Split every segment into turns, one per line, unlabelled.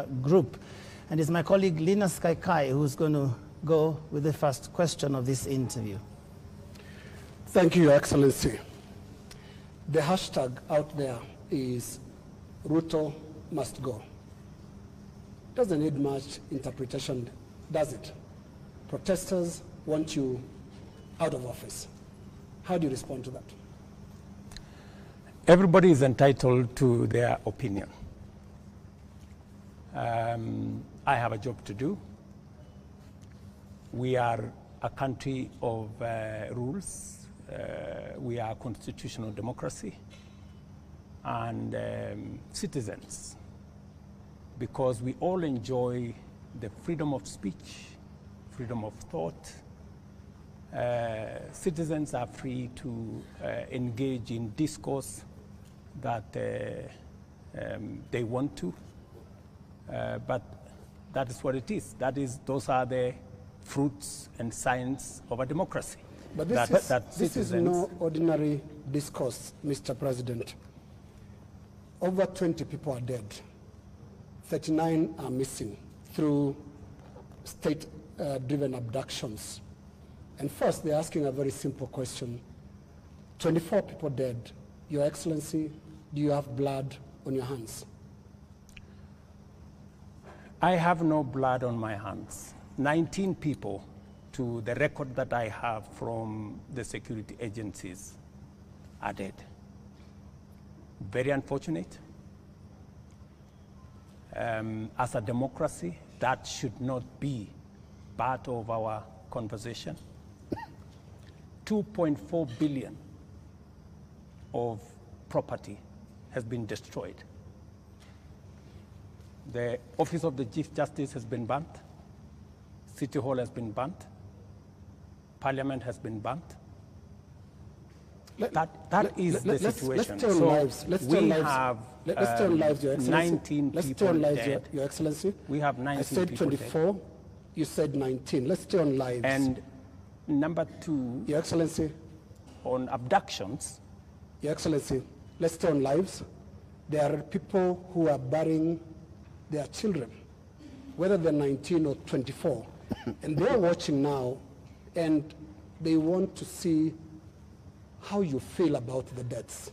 group. And it's my colleague Linus Kaikai who's going to go with the first question of this interview.
Thank you, Your Excellency. The hashtag out there is Ruto must go. Doesn't need much interpretation, does it? Protesters want you out of office. How do you respond to that?
Everybody is entitled to their opinion. I have a job to do. We are a country of rules. We are a constitutional democracy and citizens, because we all enjoy the freedom of speech, freedom of thought. Citizens are free to engage in discourse that they want to, but that is what it is. Those are the fruits and signs of a democracy.
But this is no ordinary discourse, Mr. President. Over 20 people are dead. 39 are missing through state-driven abductions. And first, they're asking a very simple question. 24 people dead. Your Excellency, do you have blood on your hands?
I have no blood on my hands. 19 people, to the record that I have from the security agencies, are dead. Very unfortunate. As a democracy, that should not be part of our conversation. 2.4 billion of property has been destroyed. The Office of the Chief Justice has been burnt. City Hall has been burnt. Parliament has been burnt. That is the situation.
Let's turn lives. Let's turn lives, Your Excellency.
19
let's
people
turn lives,
dead.
Your Excellency.
We have 19
I said
people
24.
Dead.
You said 19. Let's turn lives.
And number two,
Your Excellency.
On abductions.
Your Excellency, let's turn lives. There are people who are burying their children, whether they're 19 or 24. And they're watching now, and they want to see how you feel about the deaths.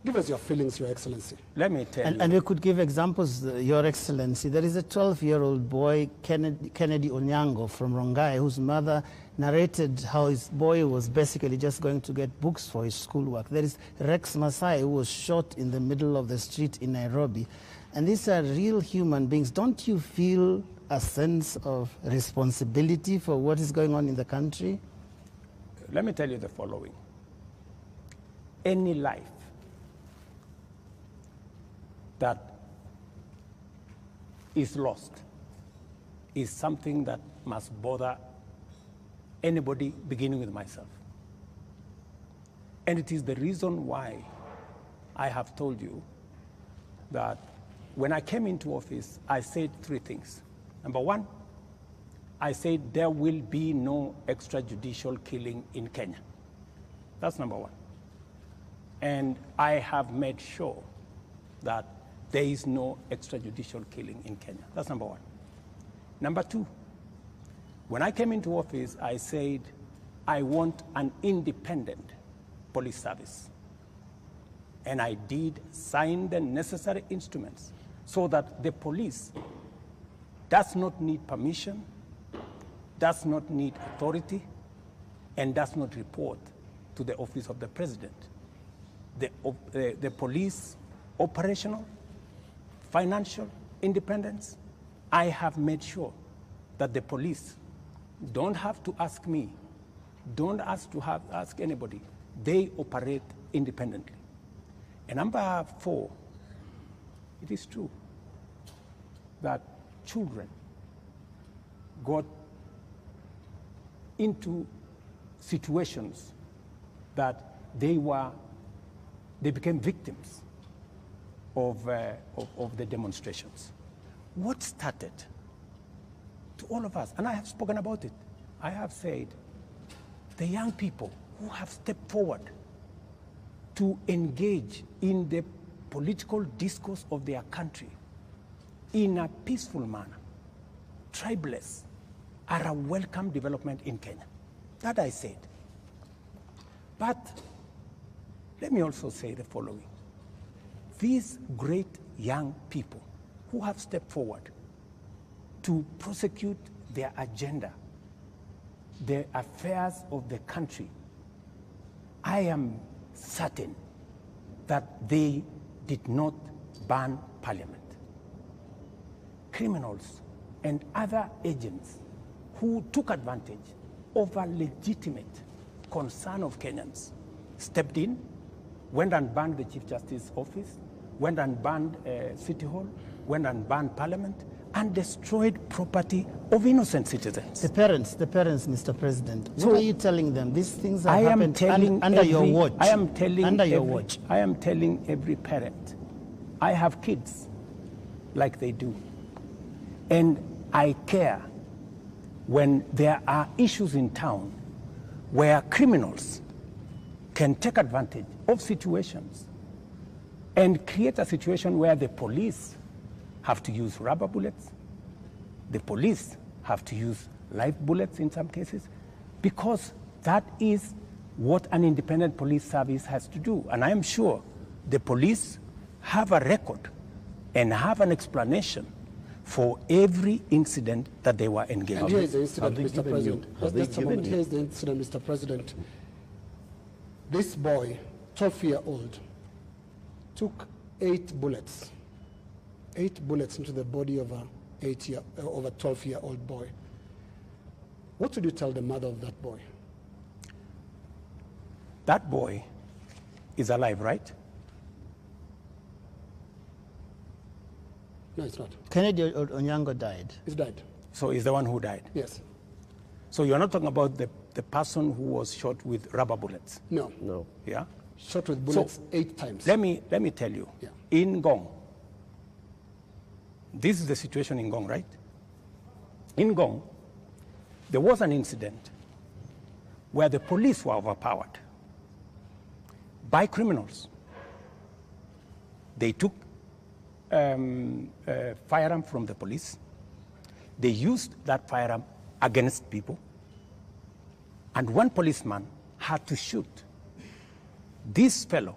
Give us your feelings, Your Excellency.
Let me tell you.
And we could give examples, Your Excellency. There is a 12-year-old boy, Kennedy Onyango from Rongai, whose mother narrated how his boy was basically just going to get books for his schoolwork. There is Rex Masai, who was shot in the middle of the street in Nairobi. And these are real human beings. Don't you feel a sense of responsibility for what is going on in the country?
Let me tell you the following. Any life that is lost is something that must bother anybody, beginning with myself. And it is the reason why I have told you that when I came into office, I said three things. Number one, I said there will be no extrajudicial killing in Kenya. That's number one. And I have made sure that there is no extrajudicial killing in Kenya. That's number one. Number two, when I came into office, I said I want an independent police service. And I did sign the necessary instruments so that the police does not need permission, does not need authority, and does not report to the office of the president. The police operational, financial independence, I have made sure that the police don't have to ask me, don't ask anybody. They operate independently. And number four, it is true that children got into situations that they became victims of the demonstrations. What started to all of us, and I have spoken about it, I have said, the young people who have stepped forward to engage in the political discourse of their country in a peaceful manner. Tribalists are a welcome development in Kenya. That I said. But let me also say the following. These great young people who have stepped forward to prosecute their agenda, the affairs of the country, I am certain that they did not ban parliament. Criminals and other agents who took advantage of a legitimate concern of Kenyans stepped in, went and banned the Chief Justice's office, went and banned City Hall, went and banned Parliament, and destroyed property of innocent citizens.
The parents, Mr. President,
So,
what are you telling them? These things have
I am
happened
telling
under your
every-
watch.
I am telling
under your
every-
watch.
I am telling every parent, I have kids like they do, and I care when there are issues in town where criminals can take advantage of situations and create a situation where the police have to use rubber bullets, the police have to use live bullets in some cases, because that is what an independent police service has to do. And I am sure the police have a record and have an explanation for every incident that they were engaged in.
And here is the incident,
Have they
Mr.
given
President.
you- have they
Just a
given
moment.
you-
Here is the incident, Mr. President. This boy, 12-year-old, took 8 bullets into the body of a 12-year-old boy. What would you tell the mother of that boy?
That boy is alive, right?
No, it's not.
Kennedy Onyango died.
He's dead.
So he's the one who died.
Yes.
So you're not talking about the person who was shot with rubber bullets,
No.
No.
yeah?
Shot with bullets 8 times.
Let me tell you,
Yeah.
in Gong, this is the situation in Gong, right? In Gong, there was an incident where the police were overpowered by criminals. They took a firearm from the police. They used that firearm against people. And one policeman had to shoot this fellow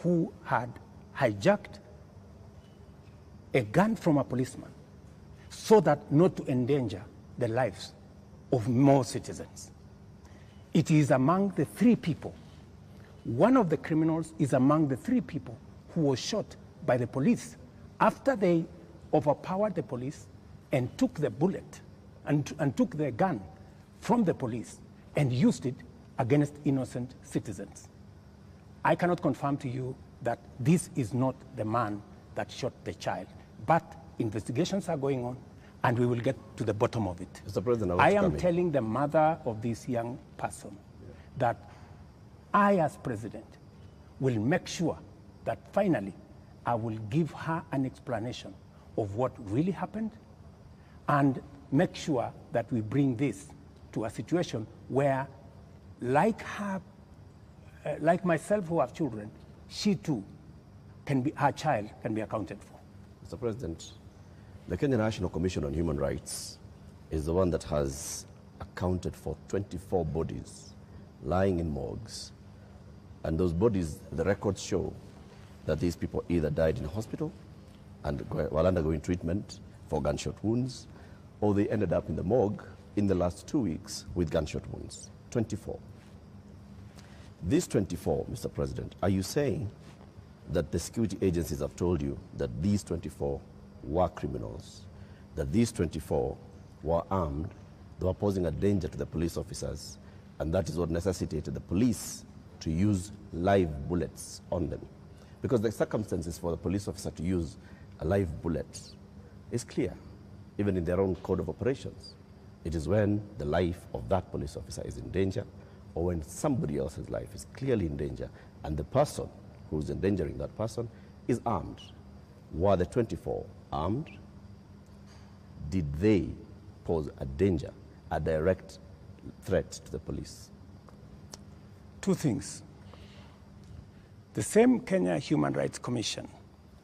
who had hijacked a gun from a policeman so that not to endanger the lives of more citizens. It is among the 3 people. One of the criminals is among the 3 people who was shot by the police after they overpowered the police and took the bullet and took the gun from the police and used it against innocent citizens. I cannot confirm to you that this is not the man that shot the child, but investigations are going on and we will get to the bottom of it.
Mr. President,
I am telling the mother of this young person that I, as president, will make sure that finally I will give her an explanation of what really happened and make sure that we bring this to a situation where, like her, like myself who have children, she too can be, her child can be accounted for.
Mr. President, the Kenya National Commission on Human Rights is the one that has accounted for 24 bodies lying in morgues. And those bodies, the records show that these people either died in hospital and while undergoing treatment for gunshot wounds, or they ended up in the morgue in the last 2 weeks with gunshot wounds. 24. These 24, Mr. President, are you saying that the security agencies have told you that these 24 were criminals, that these 24 were armed, they were posing a danger to the police officers, and that is what necessitated the police to use live bullets on them? Because the circumstances for the police officer to use a live bullet is clear, even in their own code of operations. It is when the life of that police officer is in danger, or when somebody else's life is clearly in danger, and the person who's endangering that person is armed. Were the 24 armed? Did they pose a danger, a direct threat to the police?
2 things. The same Kenya Human Rights Commission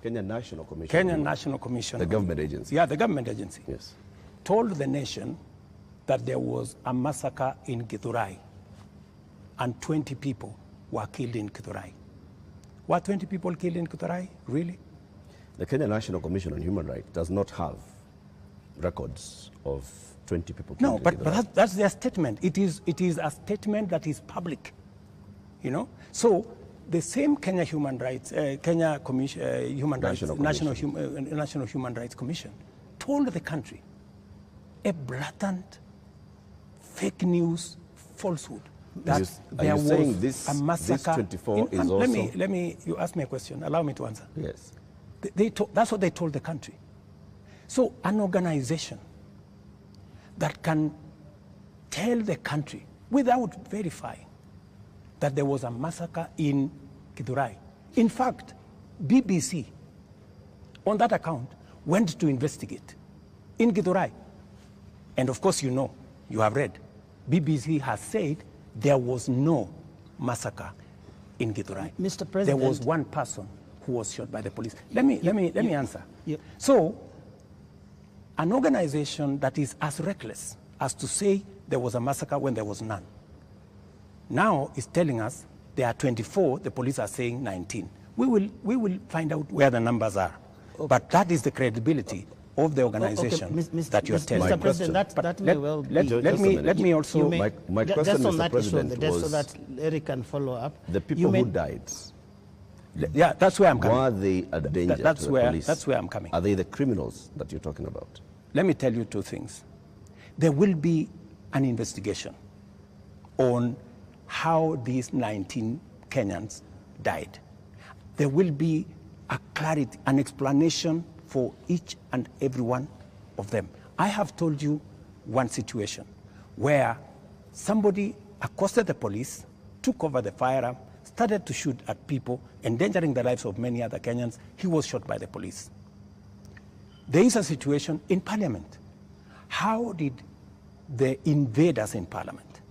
Kenyan National Commission.
Kenyan National Commission.
The government agency.
Yeah, the government agency.
Yes.
Told the nation that there was a massacre in Githurai and 20 people were killed in Githurai. Were 20 people killed in Githurai? Really?
The Kenya National Commission on Human Rights does not have records of 20 people killed.
No,
in
but
Githurai.
that's their statement. It is a statement that is public, you know. So the same Kenya Human Rights, Kenya Commission, Human Rights, National Human Rights Commission, told the country a blatant fake news falsehood that there was a massacre.
This 24 is also...
Let me. You ask me a question. Allow me to answer.
Yes.
That's what they told the country. So an organization that can tell the country without verifying that there was a massacre in Githurai. In fact, BBC, on that account, went to investigate in Githurai. And of course, you have read, BBC has said there was no massacre in Githurai.
Mr. President,
there was one person who was shot by the police. Let me answer.
Yep.
So, an organization that is as reckless as to say there was a massacre when there was none, now is telling us there are 24, the police are saying 19. We will find out where the numbers are. Okay. But that is the credibility of the organization that you are telling.
Mr. President, that may well be.
Let me also...
My question,
just on
Mr.
that
President,
issue, just so
was
that Eric can follow up.
the people who died,
yeah, that's where I'm coming.
were they a danger to the police?
That's where I'm coming.
Are they the criminals that you're talking about?
Let me tell you two things. There will be an investigation on how these 19 Kenyans died. There will be a clarity, an explanation for each and every one of them. I have told you one situation where somebody accosted the police, took over the firearm, started to shoot at people, endangering the lives of many other Kenyans. He was shot by the police. There is a situation in Parliament. How did the invaders in Parliament?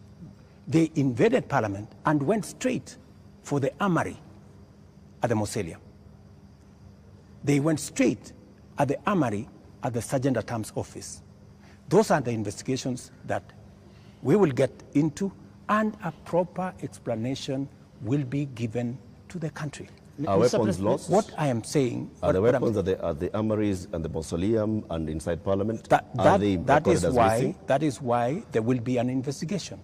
They invaded Parliament and went straight for the armory at the Mausoleum. They went straight at the armory at the Sergeant at Arms office. Those are the investigations that we will get into, and a proper explanation will be given to the country.
Are weapons lost?
What I am saying...
Are the weapons at the armories and the Mausoleum and inside Parliament?
That is why there will be an investigation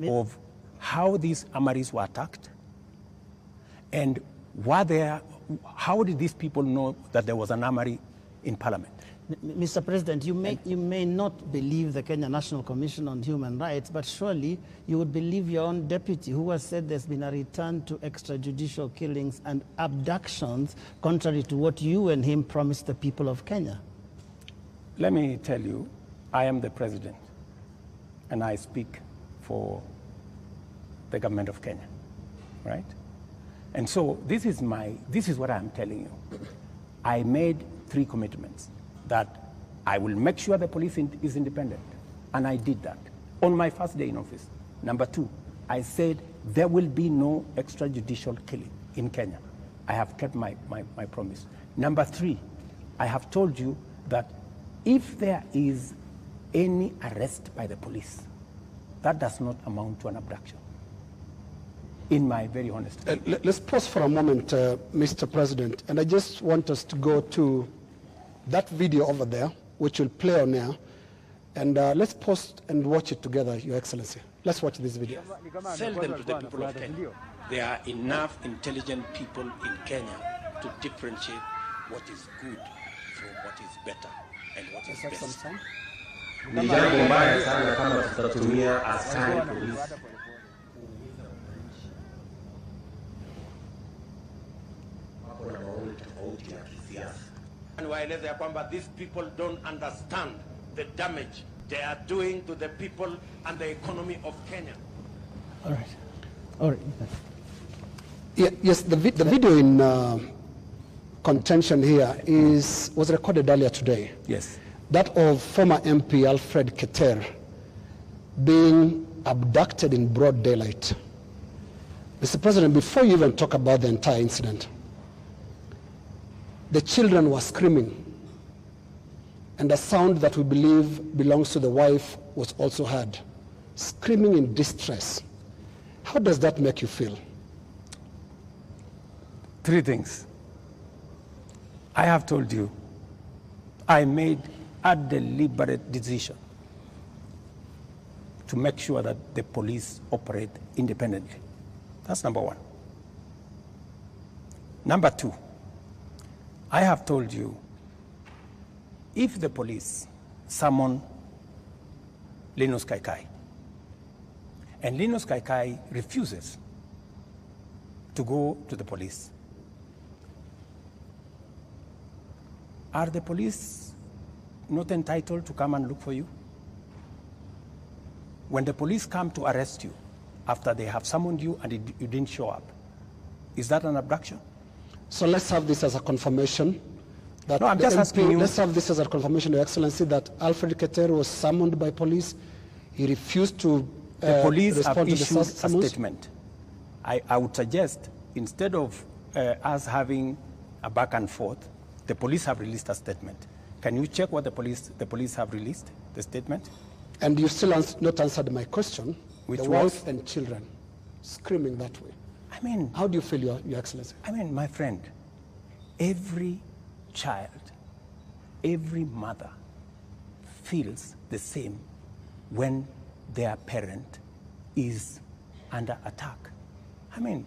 of how these armories were attacked and how did these people know that there was an armory in Parliament?
Mr. President, you may not believe the Kenya National Commission on Human Rights, but surely you would believe your own deputy who has said there's been a return to extrajudicial killings and abductions, contrary to what you and him promised the people of Kenya.
Let me tell you, I am the president, and I speak for the government of Kenya, right? And so this is what I'm telling you. I made 3 commitments. That I will make sure the police is independent. And I did that on my first day in office. Number 2, I said there will be no extrajudicial killing in Kenya. I have kept my promise. Number 3, I have told you that if there is any arrest by the police, that does not amount to an abduction. In my very honest opinion.
Let's pause for a moment, Mr. President. And I just want us to go to that video over there, which will play on air, and let's pause and watch it together, Your Excellency. Let's watch this video.
Sell them to the people of Kenya. There are enough intelligent people in Kenya to differentiate what is good from what is better and what is best.
Ni jambo mbaya sana kama tutatumia askari polisi. Wako na maoni tofauti ya kisiasa.
Waeleza ya kwamba these people don't understand the damage they are doing to the people and the economy of Kenya.
All right.
Yes, the video in contention here was recorded earlier today.
Yes.
That of former MP Alfred Keter being abducted in broad daylight. Mr. President, before you even talk about the entire incident, The children were screaming, and a sound that we believe belongs to the wife was also heard, screaming in distress. How does that make you feel?
Three things. I have told you, I made a deliberate decision to make sure that the police operate independently. That's number one. Number two, I have told you, if the police summon Linus Kaikai, and Linus Kaikai refuses to go to the police, are the police not entitled to come and look for you? When the police come to arrest you after they have summoned you and you didn't show up, is that an abduction?
So let's have this as a confirmation. That
no, I'm just asking you.
Let's have this as a confirmation, Your Excellency, that Alfred Keter was summoned by police. He refused to
the police
respond
have
to the
issued a
summons.
statement. I would suggest, instead of us having a back and forth, the police have released a statement. Can you check what the police have released, the statement?
And you still not answered my question.
Which
the
was?
wife and children screaming that way.
I mean,
how do you feel, Your Excellency?
I mean, my friend, every child, every mother feels the same when their parent is under attack. I mean,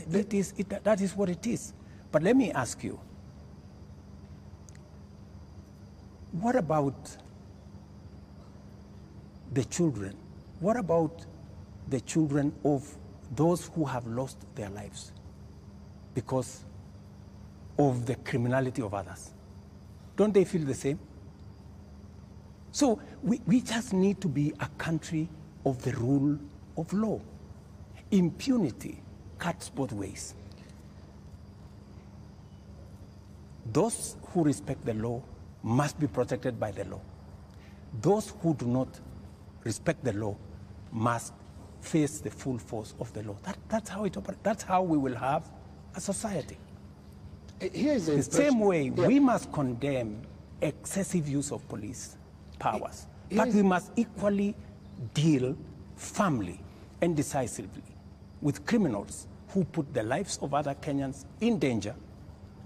that is what it is. But let me ask you, what about the children? What about the children of those who have lost their lives because of the criminality of others? Don't they feel the same? So we just need to be a country of the rule of law. Impunity cuts both ways. Those who respect the law must be protected by the law. Those who do not respect the law must face the full force of the law. That's how it operates. That's how we will have a society.
Here is
the same way we must condemn excessive use of police powers, but we must equally deal firmly and decisively with criminals who put the lives of other Kenyans in danger,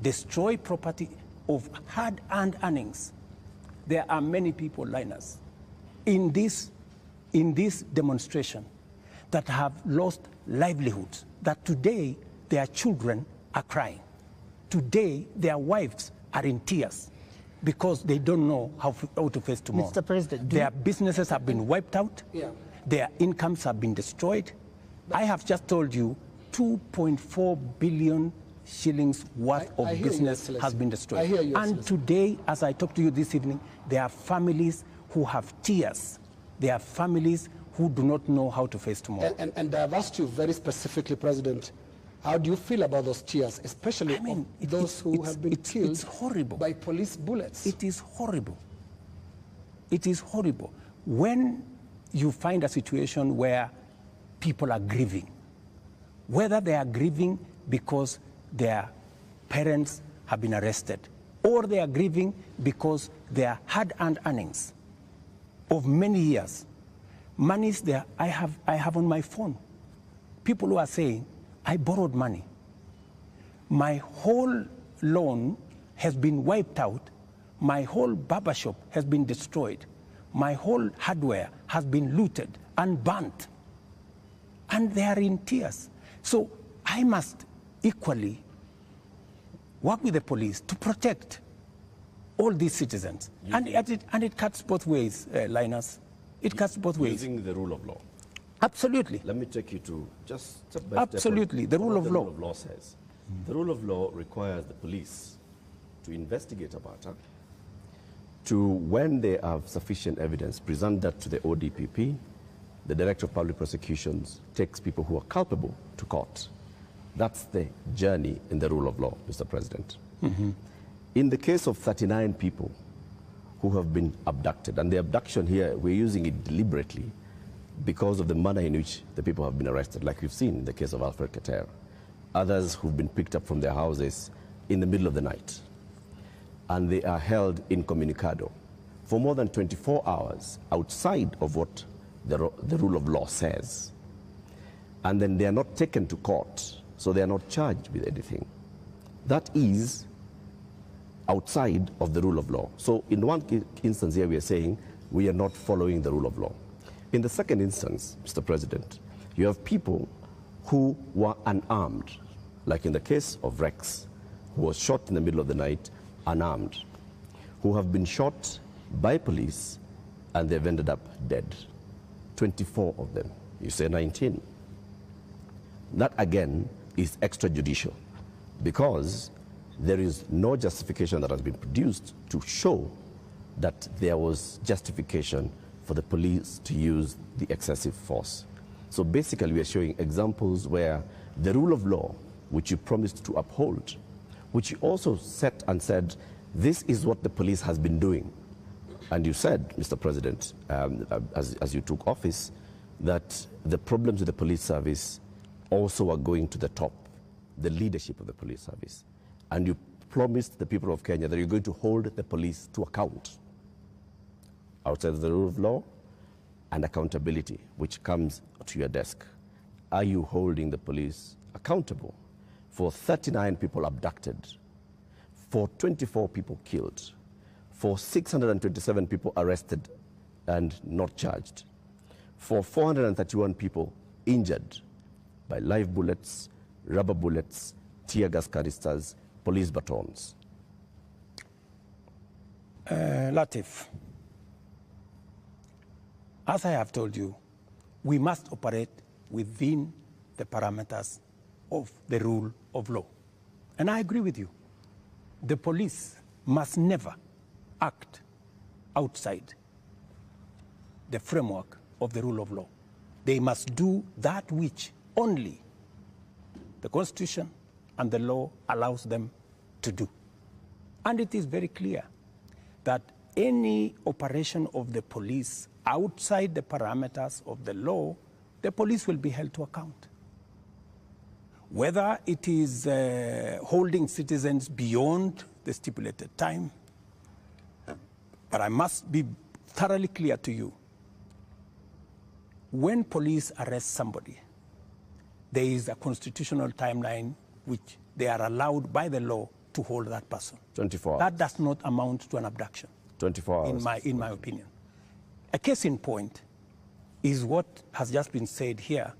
destroy property of hard-earned earnings. There are many people, Linus, in this demonstration that have lost livelihoods, that today their children are crying. Today their wives are in tears because they don't know how to face tomorrow.
Mr. President,
their businesses have been wiped out.
Yeah.
Their incomes have been destroyed. I have just told you 2.4 billion shillings worth of business has been destroyed. And today, as I talk to you this evening, there are families who have tears. There are families who do not know how to face tomorrow.
And I've asked you very specifically, President, how do you feel about those tears, especially those who have been killed by police bullets?
It is horrible. It is horrible. When you find a situation where people are grieving, whether they are grieving because their parents have been arrested, or they are grieving because their hard-earned earnings of many years, monies there, I have on my phone, people who are saying, I borrowed money. My whole loan has been wiped out. My whole barbershop has been destroyed. My whole hardware has been looted and burnt. And they are in tears. So I must equally work with the police to protect all these citizens. And it cuts both ways, Linus. It cuts both ways.
Using the rule of law.
Absolutely.
Let me take you to just step by step.
Absolutely, the rule of law.
The rule of law says. The rule of law requires the police to investigate a matter, to, when they have sufficient evidence, present that to the ODPP. The Director of Public Prosecutions takes people who are culpable to court. That's the journey in the rule of law, Mr. President. In the case of 39 people who have been abducted, and the abduction here, we're using it deliberately because of the manner in which the people have been arrested, like we've seen in the case of Alfred Keter. Others who've been picked up from their houses in the middle of the night. and they are held incommunicado for more than 24 hours outside of what the rule of law says. And then they are not taken to court, so they are not charged with anything. That is outside of the rule of law. So in one instance here we are saying we are not following the rule of law. In the second instance, Mr. President, you have people who were unarmed, like in the case of Rex, who was shot in the middle of the night, unarmed, who have been shot by police and they've ended up dead. 24 of them. You say 19. That again is extrajudicial because there is no justification that has been produced to show that there was justification for the police to use the excessive force. So basically we are showing examples where the rule of law, which you promised to uphold, which you also set and said, this is what the police has been doing. And you said, Mr. President, as you took office, that the problems with the police service also are going to the top, the leadership of the police service. And you promised the people of Kenya that you're going to hold the police to account outside of the rule of law and accountability, which comes to your desk. Are you holding the police accountable for 39 people abducted, for 24 people killed, for 627 people arrested and not charged, for 431 people injured by live bullets, rubber bullets, tear gas canisters, police batons?
Latif, as I have told you, we must operate within the parameters of the rule of law. And I agree with you. The police must never act outside the framework of the rule of law. They must do that which only the Constitution and the law allows them to do. And it is very clear that any operation of the police outside the parameters of the law, the police will be held to account. Whether it is holding citizens beyond the stipulated time, but I must be thoroughly clear to you. When police arrest somebody, there is a constitutional timeline which they are allowed by the law to hold that person.
24 hours.
That does not amount to an abduction.
24 hours.
In my opinion. A case in point is what has just been said here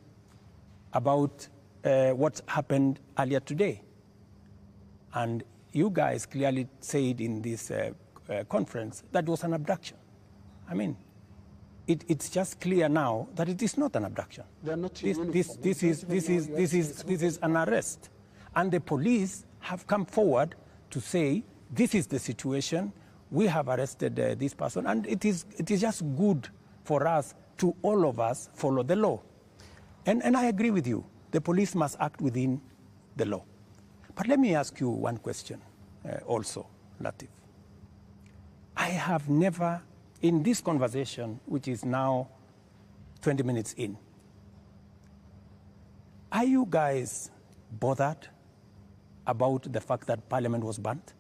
about what happened earlier today. And you guys clearly said in this conference that it was an abduction. I mean, it's just clear now that it is not an abduction.
They're not
This is an arrest. And the police have come forward to say, this is the situation, we have arrested this person, and it is just good for us to all of us follow the law. And I agree with you, the police must act within the law. But let me ask you one question also, Latif. I have never, in this conversation, which is now 20 minutes in, are you guys bothered about the fact that Parliament was burnt?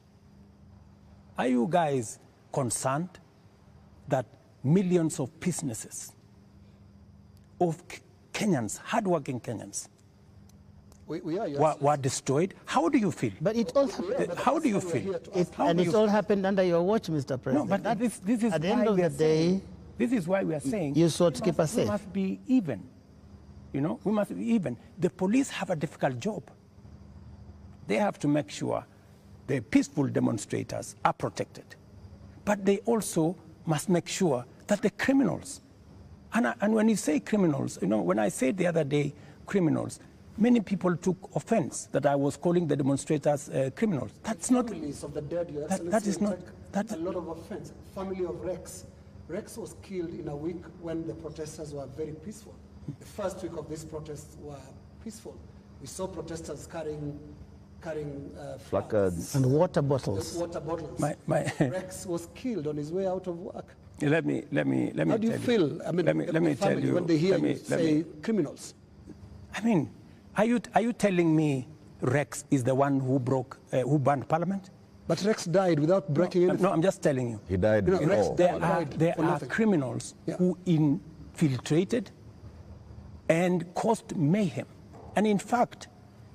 Are you guys concerned that millions of businesses, of Kenyans, hardworking Kenyans, were destroyed? How do you feel?
But it all
how do you feel?
It all happened under your watch, Mr. President.
No, but this is
at the end of the day,
this is why we are saying
you sought to keep us safe.
We must be even. You know, we must be even. The police have a difficult job. They have to make sure the peaceful demonstrators are protected. But they also must make sure that the criminals, and when you say criminals, you know, when I said the other day criminals, many people took offense that I was calling the demonstrators criminals. That's not.
Families of the dead, Your
that is not.
That's a lot of offense. Family of Rex. Rex was killed in a week when the protesters were very peaceful. The first week of these protests were peaceful. We saw protesters carrying
placards
and water bottles.
Water bottles. Rex was killed on his way out of work.
Let me.
How do you feel? I mean,
let me tell you
when they hear you say criminals.
I mean, are you telling me Rex is the one who burned Parliament?
But Rex died without breaking anything.
No, I'm just telling you.
He died
You know, Rex,
before.
There are criminals who infiltrated and caused mayhem. And in fact,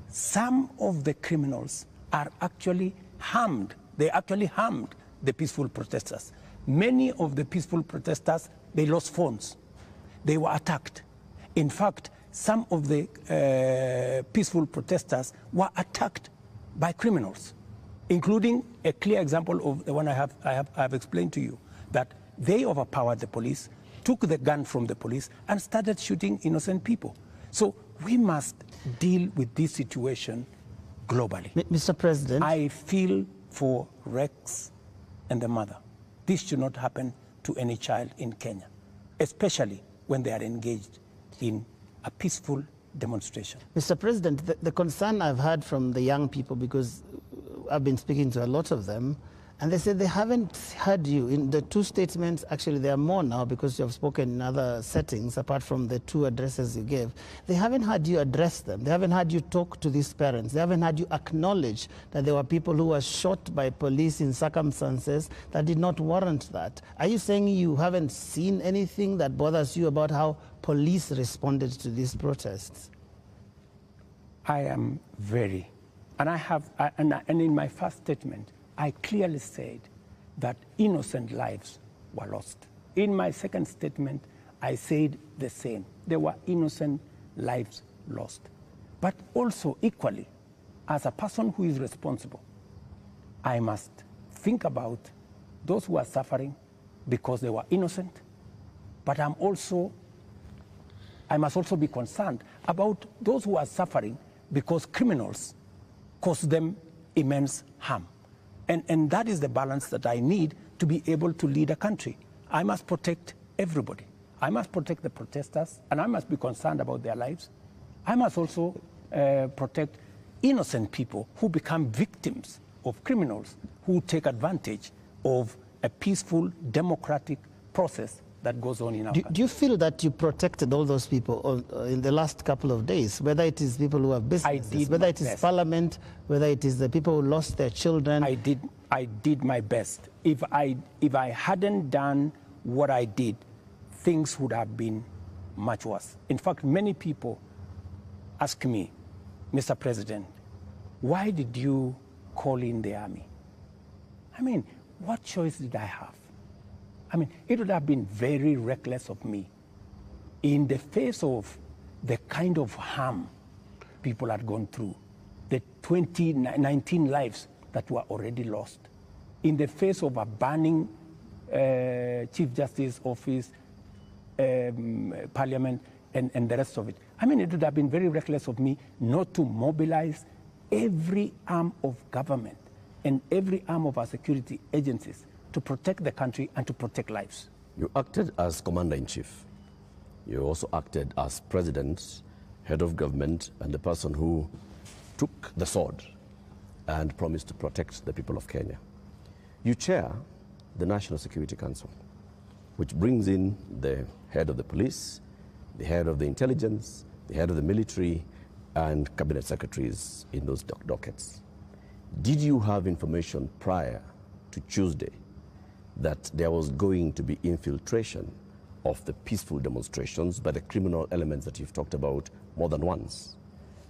some of the criminals are actually harmed. They actually harmed the peaceful protesters. Many of the peaceful protesters, they lost phones. They were attacked. In fact, some of the peaceful protesters were attacked by criminals, including a clear example of the one I have explained to you, that they overpowered the police, took the gun from the police, and started shooting innocent people. So we must deal with this situation globally.
Mr. President,
I feel for Rex and the mother. This should not happen to any child in Kenya, especially when they are engaged in a peaceful demonstration.
Mr. President, the concern I've heard from the young people, because I've been speaking to a lot of them, and they said they haven't heard you. In the two statements, actually there are more now because you have spoken in other settings apart from the two addresses you gave. They haven't heard you address them. They haven't heard you talk to these parents. They haven't heard you acknowledge that there were people who were shot by police in circumstances that did not warrant that. Are you saying you haven't seen anything that bothers you about how police responded to these protests?
I am very, and I have, and in my first statement, I clearly said that innocent lives were lost. In my second statement, I said the same. There were innocent lives lost. But also equally, as a person who is responsible, I must think about those who are suffering because they were innocent, but I must also be concerned about those who are suffering because criminals cause them immense harm. And that is the balance that I need to be able to lead a country. I must protect everybody. I must protect the protesters, and I must be concerned about their lives. I must also protect innocent people who become victims of criminals who take advantage of a peaceful, democratic process that goes on in our country.
Do you feel that you protected all those people in the last couple of days, whether it is people who have businesses, whether it is Parliament, whether it is the people who lost their children?
I did my best. If I hadn't done what I did, things would have been much worse. In fact, many people ask me, Mr. President, why did you call in the army? I mean, what choice did I have? I mean, it would have been very reckless of me in the face of the kind of harm people had gone through, the 19 lives that were already lost, in the face of a burning Chief Justice office, Parliament, and the rest of it. I mean, it would have been very reckless of me not to mobilize every arm of government and every arm of our security agencies to protect the country and to protect lives.
You acted as Commander-in-Chief. You also acted as President, Head of Government, and the person who took the sword and promised to protect the people of Kenya. You chair the National Security Council, which brings in the head of the police, the head of the intelligence, the head of the military, and cabinet secretaries in those dockets. Did you have information prior to Tuesday that there was going to be infiltration of the peaceful demonstrations by the criminal elements that you've talked about more than once?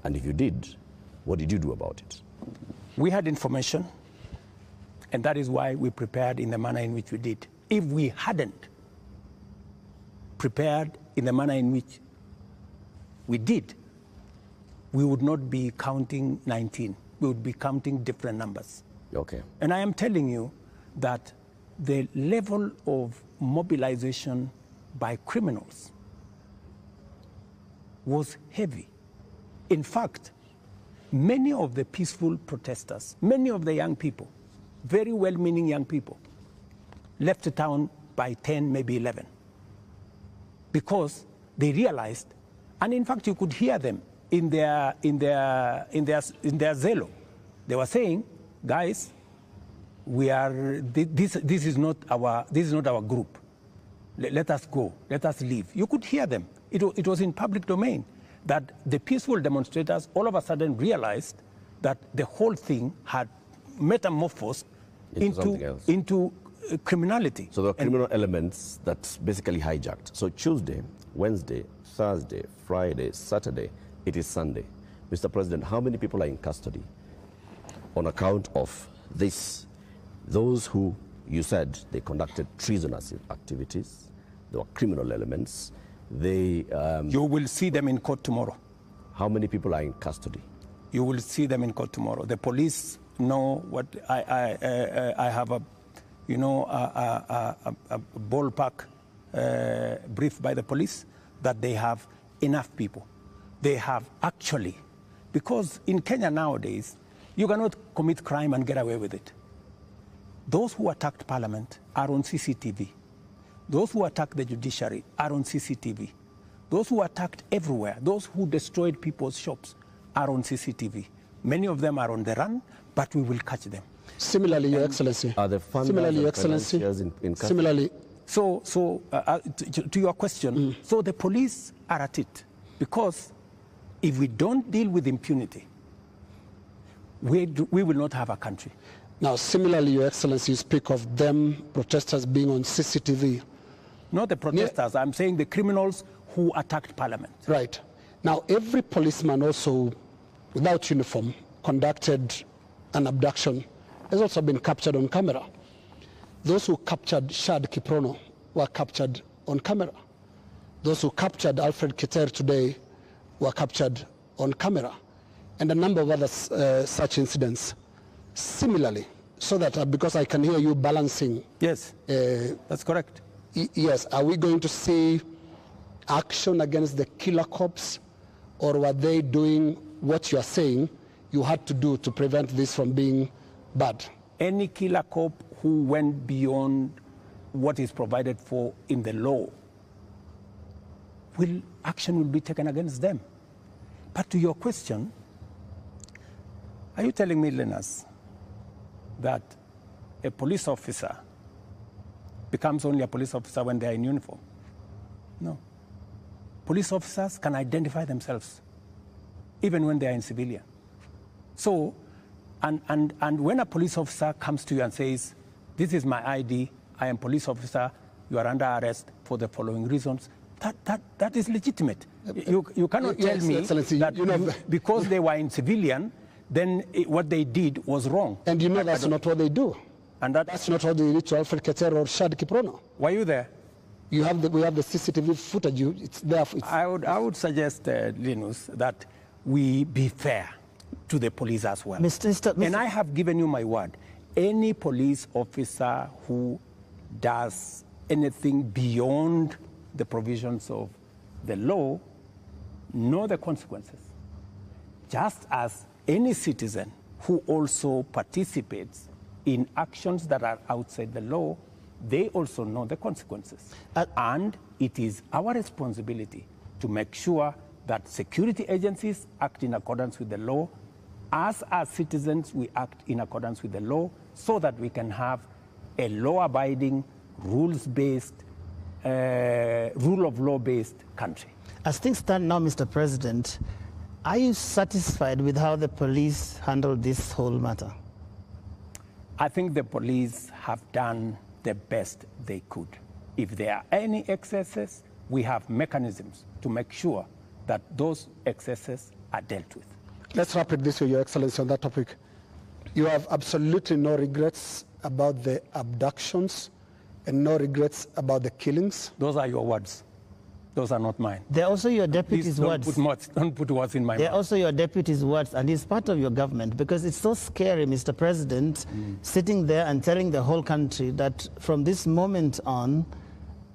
And if you did, what did you do about it?
We had information, and that is why we prepared in the manner in which we did. If we hadn't prepared in the manner in which we did, we would not be counting 19. We would be counting different numbers.
Okay.
And I am telling you that the level of mobilization by criminals was heavy. In fact, many of the peaceful protesters, many of the young people, very well-meaning young people, left the town by 10, maybe 11, because they realized, and in fact you could hear them in their zelo. They were saying, guys, this is not our group. Let us go. Let us leave. You could hear them. It was in public domain that the peaceful demonstrators all of a sudden realized that the whole thing had metamorphosed into criminality.
So there are criminal elements that basically hijacked. So Tuesday, Wednesday, Thursday, Friday, Saturday, it is Sunday. Mr. President, how many people are in custody on account of this? Those who you said they conducted treasonous activities, there were criminal elements. They,
you will see them in court tomorrow.
How many people are in custody?
You will see them in court tomorrow. The police know what I have a, you know, a ballpark brief by the police that they have enough people. They have actually, because in Kenya nowadays, you cannot commit crime and get away with it. Those who attacked Parliament are on CCTV. Those who attacked the judiciary are on CCTV. Those who attacked everywhere, those who destroyed people's shops are on CCTV. Many of them are on the run, but we will catch them.
Similarly, Your Excellency.
Are the funders
Similarly, Your
and
Excellency.
financiers in custody?
Similarly.
To your question, so the police are at it. Because if we don't deal with impunity, we will not have a country.
Now, similarly, Your Excellency, you speak of them, protesters being on CCTV.
Not the protesters, I'm saying the criminals who attacked Parliament.
Right. Now, every policeman also, without uniform, conducted an abduction, has also been captured on camera. Those who captured Shad Kiprono were captured on camera. Those who captured Alfred Kiter today were captured on camera. And a number of other such incidents. Similarly, so that because I can hear you balancing.
Yes, that's correct.
Yes, are we going to see action against the killer cops, or were they doing what you are saying you had to do to prevent this from being bad?
Any killer cop who went beyond what is provided for in the law, action will be taken against them. But to your question, are you telling me, Linus, that a police officer becomes only a police officer when they are in uniform? No. Police officers can identify themselves even when they are in civilian. So, and when a police officer comes to you and says, this is my ID, I am police officer, you are under arrest for the following reasons, that is legitimate. You cannot tell me that because they were in civilian, then what they did was wrong.
And you know that's not what they do.
And
that's not what they did to Alfred Keter or Shad Kiprono.
Were you there?
We have the CCTV footage. It's there.
I would suggest, Linus, that we be fair to the police as well.
Mr.
And I have given you my word. Any police officer who does anything beyond the provisions of the law know the consequences. Just as any citizen who also participates in actions that are outside the law, they also know the consequences. And it is our responsibility to make sure that security agencies act in accordance with the law. As citizens, we act in accordance with the law so that we can have a law-abiding, rules-based, rule of law-based country.
As things stand now, Mr. President, are you satisfied with how the police handled this whole matter?
I think the police have done the best they could. If there are any excesses, we have mechanisms to make sure that those excesses are dealt with.
Let's wrap it this way, Your Excellency, on that topic. You have absolutely no regrets about the abductions and no regrets about the killings?
Those are your words. Those are not mine.
They're also your deputy's words.
Don't put words in my mouth.
They're also your deputy's words, and he's part of your government, because it's so scary, Mr. President, sitting there and telling the whole country that from this moment on,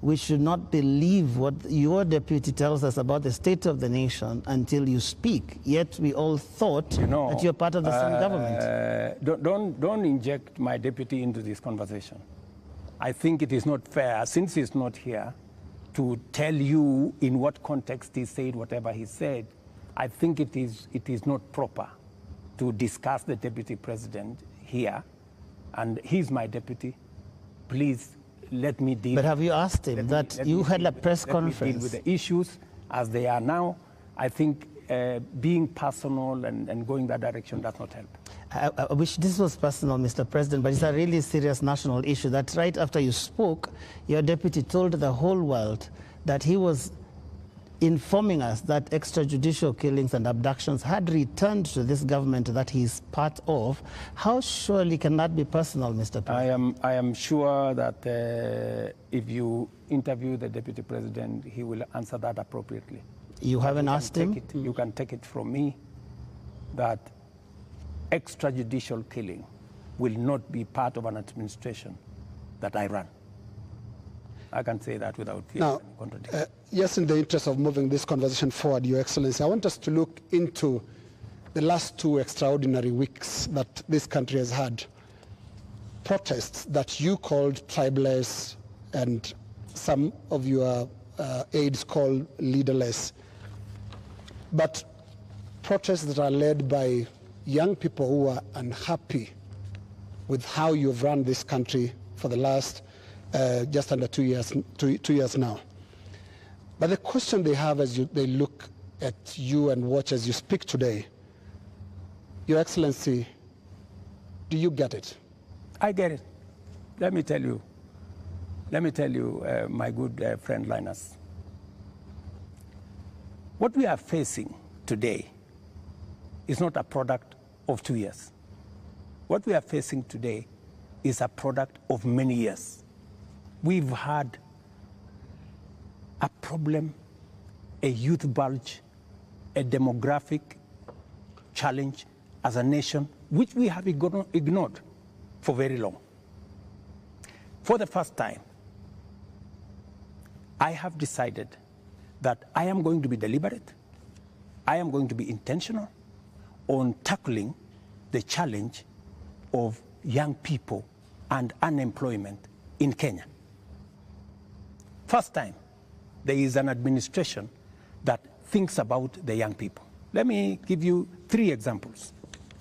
we should not believe what your deputy tells us about the state of the nation until you speak. Yet we all thought that you're part of the same government.
Don't inject my deputy into this conversation. I think it is not fair, since he's not here, to tell you in what context he said whatever he said. I think it is not proper to discuss the deputy president here, and he's my deputy. Please let me deal.
But have you asked him that you had a press conference?
Let me deal with the issues as they are now. I think being personal and going that direction does not help.
I wish this was personal, Mr. President, but it's a really serious national issue that right after you spoke, your deputy told the whole world that he was informing us that extrajudicial killings and abductions had returned to this government that he's part of. How surely can that be personal, Mr. President?
I am sure that if you interview the deputy president, he will answer that appropriately.
You haven't asked him?
You can take it from me that extrajudicial killing will not be part of an administration that I run. I can say that without fear of contradiction.
Yes, in the interest of moving this conversation forward, Your Excellency, I want us to look into the last 2 extraordinary weeks that this country has had. Protests that you called tribeless and some of your aides called leaderless. But protests that are led by young people who are unhappy with how you've run this country for the last just under 2 years now. But the question they have as they look at you and watch as you speak today, Your Excellency, do you get it?
I get it. Let me tell you, my good friend Linus. What we are facing today is not a product of 2 years. What we are facing today is a product of many years. We've had a problem, a youth bulge, a demographic challenge as a nation, which we have ignored for very long. For the first time, I have decided that I am going to be deliberate, I am going to be intentional on tackling the challenge of young people and unemployment in Kenya. First time, there is an administration that thinks about the young people. Let me give you 3 examples,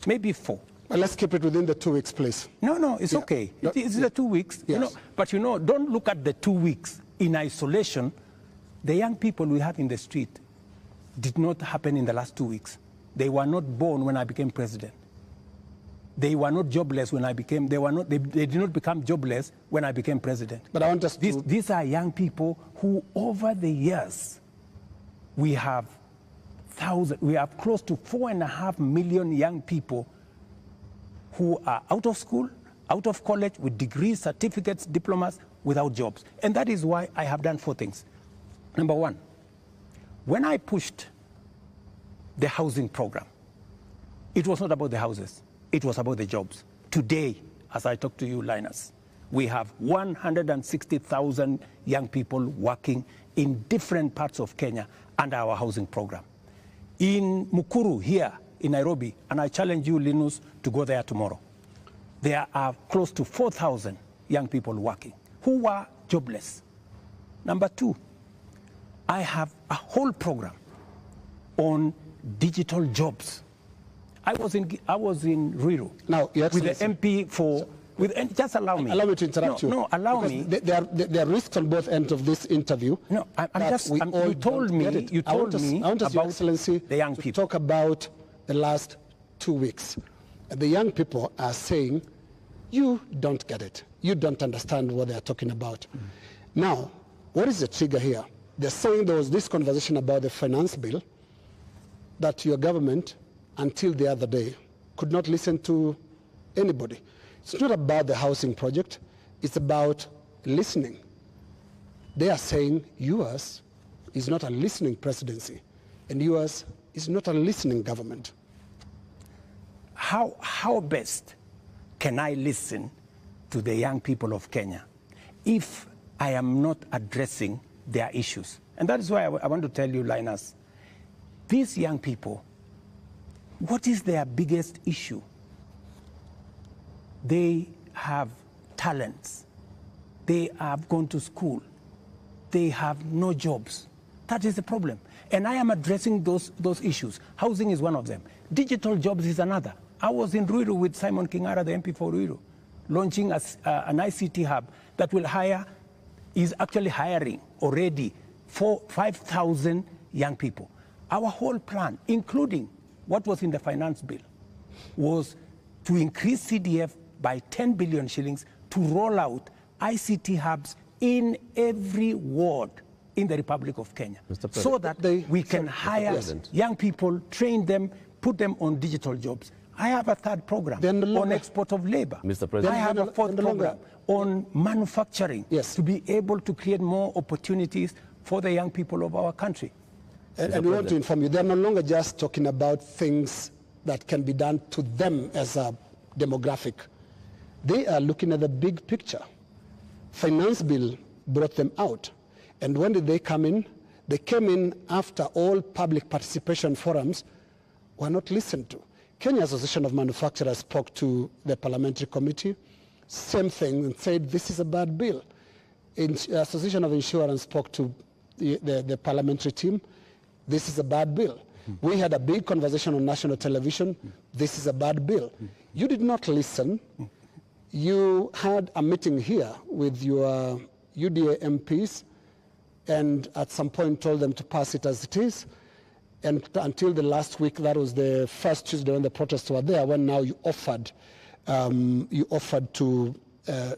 maybe 4.
Well, let's keep it within the 2 weeks, please.
No, it's okay. It's the 2 weeks.
Yes.
But don't look at the 2 weeks in isolation. The young people we have in the street did not happen in the last 2 weeks. They were not born when I became president. They were not jobless when I became, they did not become jobless when I became president.
But I want us to...
These are young people who over the years, we have close to 4.5 million young people who are out of school, out of college, with degrees, certificates, diplomas, without jobs. And that is why I have done 4 things. Number 1, when I pushed the housing program, it was not about the houses, it was about the jobs. Today, as I talk to you, Linus, we have 160,000 young people working in different parts of Kenya under our housing program. In Mukuru here in Nairobi, and I challenge you, Linus, to go there tomorrow, there are close to 4,000 young people working who were jobless. Number 2, I have a whole program on digital jobs. I was in Ruiru
now,
with the MP for... just allow me.
Allow me to interrupt you.
No, allow me.
There are risks on both ends of this interview.
No, you told me about
Your Excellency,
the young people.
To talk about the last 2 weeks. The young people are saying, you don't get it. You don't understand what they are talking about. Now, what is the trigger here? They're saying there was this conversation about the finance bill that your government, until the other day, could not listen to anybody. It's not about the housing project, it's about listening. They are saying yours is not a listening presidency, and yours is not a listening government.
How best can I listen to the young people of Kenya if I am not addressing their issues? And that is why I want to tell you, Linus, these young people, what is their biggest issue? They have talents. They have gone to school. They have no jobs. That is the problem. And I am addressing those issues. Housing is one of them. Digital jobs is another. I was in Ruiru with Simon Kingara, the MP for Ruiru, launching an ICT hub that will is actually hiring already 5,000 young people. Our whole plan, including what was in the finance bill, was to increase CDF by 10 billion shillings to roll out ICT hubs in every ward in the Republic of Kenya, so that we can hire young people, train them, put them on digital jobs. I have a third program on export of labor.
Mr. President.
I have a fourth program on manufacturing, to be able to create more opportunities for the young people of our country.
And we want to inform you, they're no longer just talking about things that can be done to them as a demographic. They are looking at the big picture. Finance bill brought them out. And when did they come in? They came in after all public participation forums were not listened to. Kenya Association of Manufacturers spoke to the parliamentary committee, same thing, and said this is a bad bill. Association of Insurance spoke to the parliamentary team, this is a bad bill. We had a big conversation on national television, this is a bad bill. You did not listen. You had a meeting here with your UDA MPs and at some point told them to pass it as it is. And until the last week, that was the first Tuesday when the protests were there, when now you offered to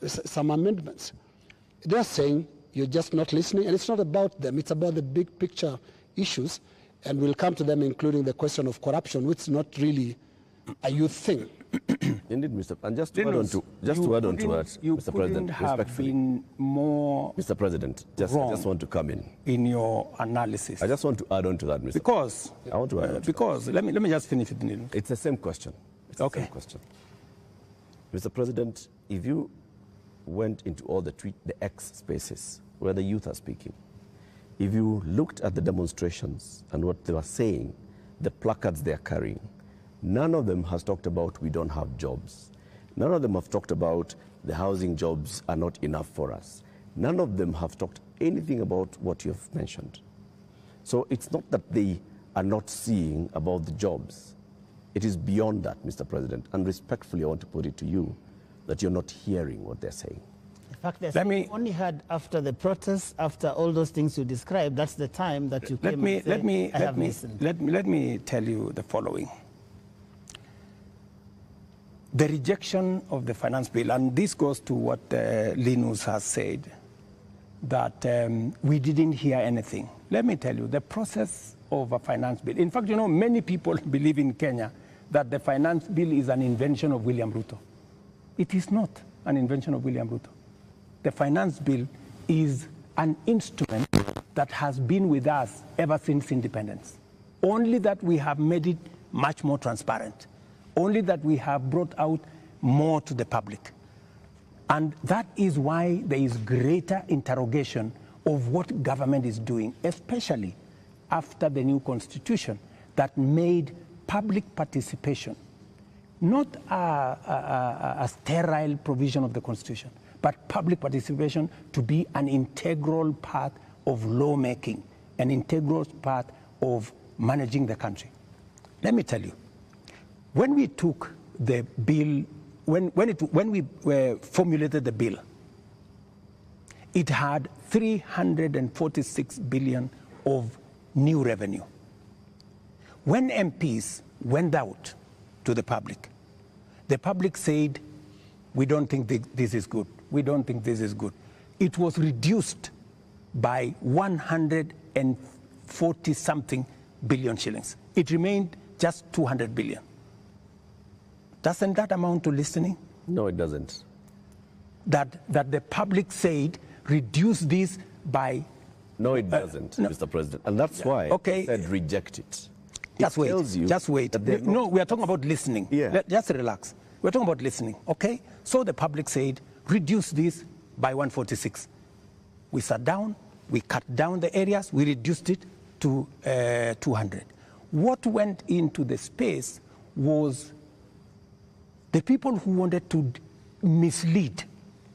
some amendments. They're saying you're just not listening, and it's not about them, it's about the big picture issues, and we'll come to them, including the question of corruption, which is not really a youth thing.
Indeed, Mr. And just to add on to that, Mr. President, respectfully,
been more
Mr. President, I just want to come
in your analysis.
I just want to add on to that, Mr.
Because
I want to add on to
because let me just finish it.
It's the same question. It's the same question. Mr. President, if you went into all the X spaces where the youth are speaking, if you looked at the demonstrations and what they were saying, the placards they are carrying, none of them has talked about we don't have jobs. None of them have talked about the housing jobs are not enough for us. None of them have talked anything about what you have mentioned. So it's not that they are not seeing about the jobs. It is beyond that, Mr. President. And respectfully, I want to put it to you that you're not hearing what they're saying.
In fact, they only had after the protests, after all those things you described, that's the time that you came and said,
let me tell you the following. The rejection of the finance bill, and this goes to what Linus has said, that we didn't hear anything. Let me tell you, the process of a finance bill, in fact, you know, many people believe in Kenya that the finance bill is an invention of William Ruto. It is not an invention of William Ruto. The finance bill is an instrument that has been with us ever since independence. Only that we have made it much more transparent. Only that we have brought out more to the public. And that is why there is greater interrogation of what government is doing, especially after the new constitution that made public participation not a sterile provision of the constitution, but public participation to be an integral part of lawmaking, an integral part of managing the country. Let me tell you, when we took the bill, when we formulated the bill, it had 346 billion of new revenue. When MPs went out to the public said, we don't think this is good. We don't think this is good. It was reduced by 140-something billion shillings. It remained just 200 billion. Doesn't that amount to listening?
No, it doesn't.
That the public said, reduce this by...
No, it doesn't, no. Mr. President. And that's why I said reject it.
Just wait. No, we are talking about listening.
Yeah.
Just relax. We're talking about listening, okay? So the public said, reduce this by 146. We sat down, we cut down the areas, we reduced it to 200. What went into the space was the people who wanted to mislead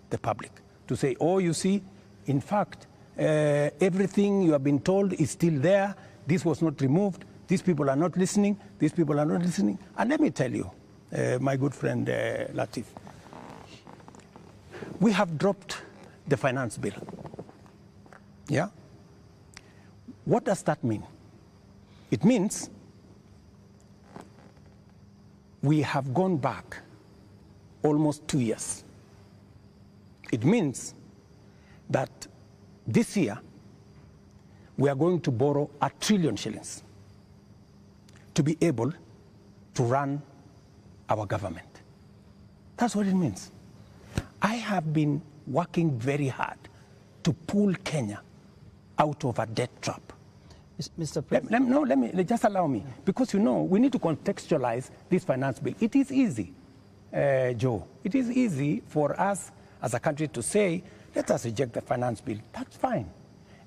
the public, to say, oh, you see, in fact, everything you have been told is still there, this was not removed, these people are not listening, these people are not listening. And let me tell you, my good friend Latif, we have dropped the finance bill. Yeah? What does that mean? It means we have gone back almost 2 years. It means that this year we are going to borrow 1 trillion shillings to be able to run our government. That's what it means. I have been working very hard to pull Kenya out of a debt trap.
Mr. President.
Let me just allow me, because you know we need to contextualize this finance bill. It is easy, Joe. It is easy for us as a country to say, let us reject the finance bill. That's fine.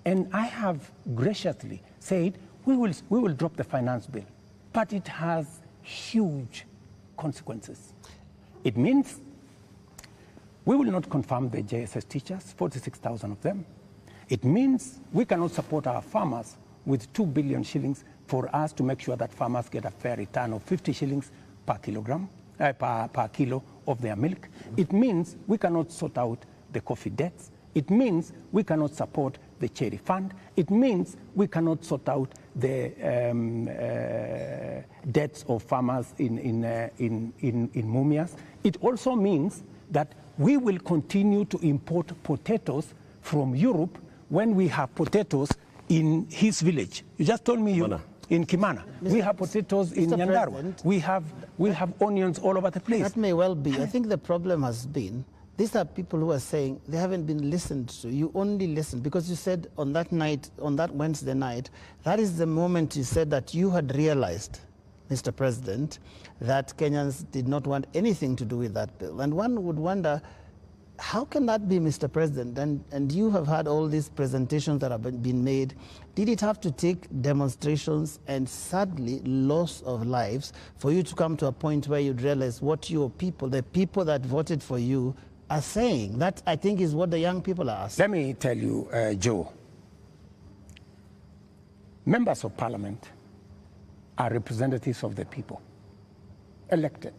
And I have graciously said we will drop the finance bill, but it has huge consequences. It means we will not confirm the JSS teachers, 46,000 of them. It means we cannot support our farmers with 2 billion shillings for us to make sure that farmers get a fair return of 50 shillings per kilogram, per kilo of their milk. It means we cannot sort out the coffee debts. It means we cannot support the cherry fund. It means we cannot sort out the debts of farmers in Mumias. It also means that we will continue to import potatoes from Europe when we have potatoes in his village. You just told me in Kimana. We have potatoes in Nyandarua. We have onions all over the place.
That may well be. I think the problem has been, these are people who are saying they haven't been listened to. You only listened because you said on that night, on that Wednesday night, that is the moment you said that you had realized, Mr. President, that Kenyans did not want anything to do with that bill. And one would wonder, how can that be, Mr. President? And you have had all these presentations that have been made. Did it have to take demonstrations and sadly loss of lives for you to come to a point where you'd realize what your people, the people that voted for you, are saying? That, I think, is what the young people are asking.
Let me tell you, Joe, members of parliament are representatives of the people, elected.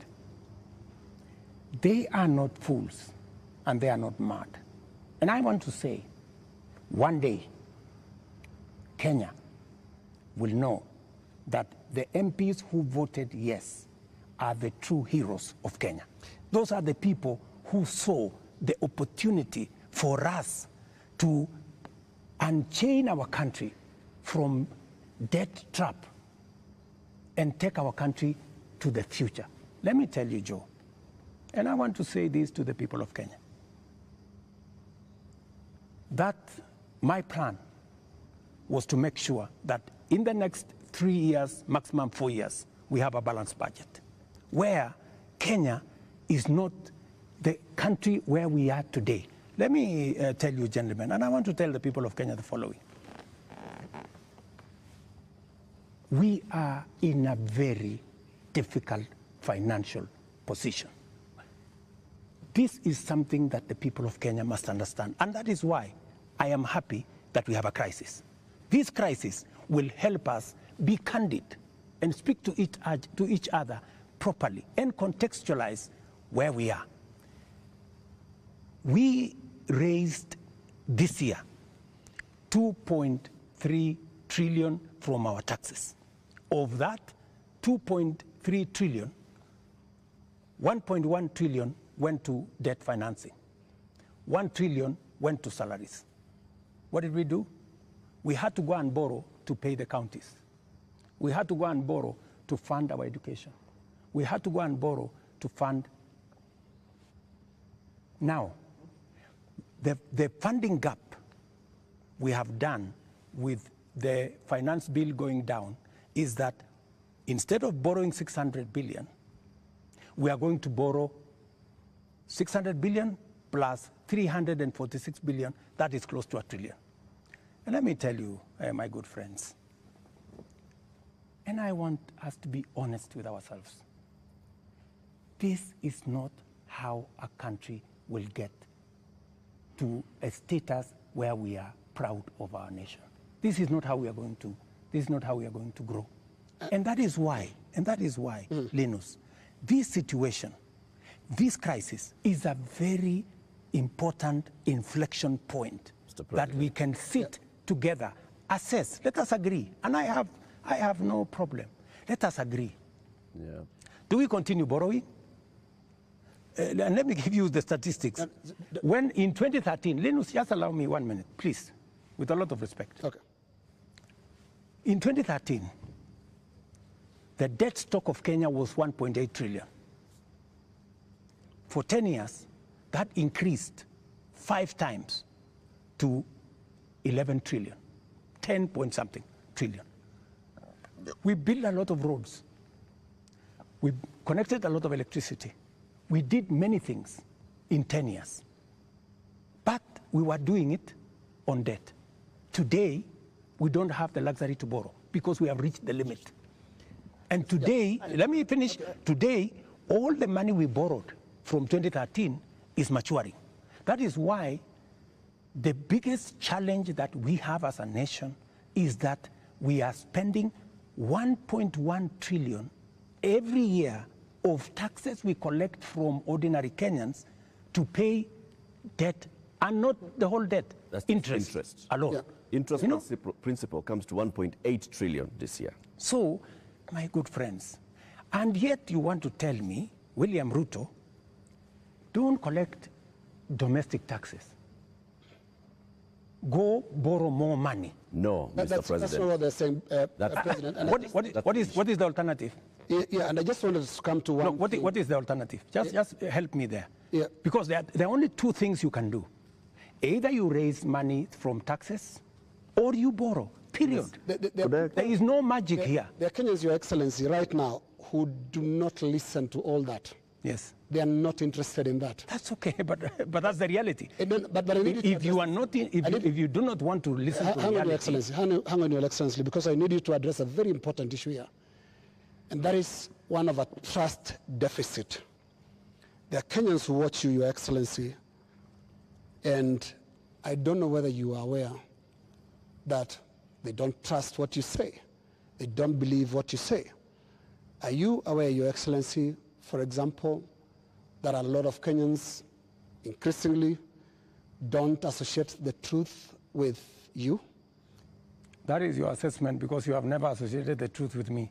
They are not fools and they are not mad. And I want to say, one day, Kenya will know that the MPs who voted yes are the true heroes of Kenya. Those are the people who saw the opportunity for us to unchain our country from debt trap and take our country to the future. Let me tell you, Joe, and I want to say this to the people of Kenya, that my plan was to make sure that in the next 3 years, maximum 4 years, we have a balanced budget, where Kenya is not the country where we are today. Let me tell you, gentlemen, and I want to tell the people of Kenya the following. We are in a very difficult financial position. This is something that the people of Kenya must understand, and that is why I am happy that we have a crisis. This crisis will help us be candid and speak to each other properly and contextualize where we are. We raised this year 2.3 trillion from our taxes. Of that 2.3 trillion, 1.1 trillion went to debt financing. 1 trillion went to salaries. What did we do? We had to go and borrow to pay the counties. We had to go and borrow to fund our education. We had to go and borrow to fund. Now, the funding gap we have done with the finance bill going down is that instead of borrowing 600 billion, we are going to borrow 600 billion plus 346 billion. That is close to 1 trillion. And let me tell you, my good friends, and I want us to be honest with ourselves. This is not how a country will get to a status where we are proud of our nation. This is not how we are going to. This is not how we are going to grow. And that is why, Linus, this situation, this crisis is a very important inflection point that we can sit together, assess, let us agree. And I have no problem. Let us agree.
Yeah.
Do we continue borrowing? And let me give you the statistics. When in 2013, Linus, just allow me 1 minute, please, with a lot of respect.
Okay.
In 2013, the debt stock of Kenya was 1.8 trillion. For 10 years, that increased 5 times to 11 trillion, 10 point something trillion. We built a lot of roads. We connected a lot of electricity. We did many things in 10 years. But we were doing it on debt. Today, we don't have the luxury to borrow because we have reached the limit. And today, let me finish. Today, all the money we borrowed from 2013 is maturing. That is why the biggest challenge that we have as a nation is that we are spending 1.1 trillion every year of taxes we collect from ordinary Kenyans to pay debt, and not the whole debt.
That's
interest alone.
Yeah. Interest principal comes to 1.8 trillion this year.
So, my good friends, and yet you want to tell me, William Ruto, don't collect domestic taxes. Go borrow more money.
No, Mr. President.
That's what they're saying, President. And
What is the alternative?
Yeah, and I just wanted to come to one.
No, what is the alternative? Just help me there.
Yeah.
Because there are only two things you can do. Either you raise money from taxes or you borrow, period. There is no magic here.
There are Kenyans, Your Excellency, right now who do not listen to all that.
Yes.
They are not interested in that.
That's okay, but that's the reality.
But I need
if you are not, if you do not want to listen to reality.
Your Excellency, hang on, Your Excellency, because I need you to address a very important issue here. And that is one of a trust deficit. There are Kenyans who watch you, Your Excellency, and I don't know whether you are aware that they don't trust what you say. They don't believe what you say. Are you aware, Your Excellency, for example, that a lot of Kenyans increasingly don't associate the truth with you?
That is your assessment because you have never associated the truth with me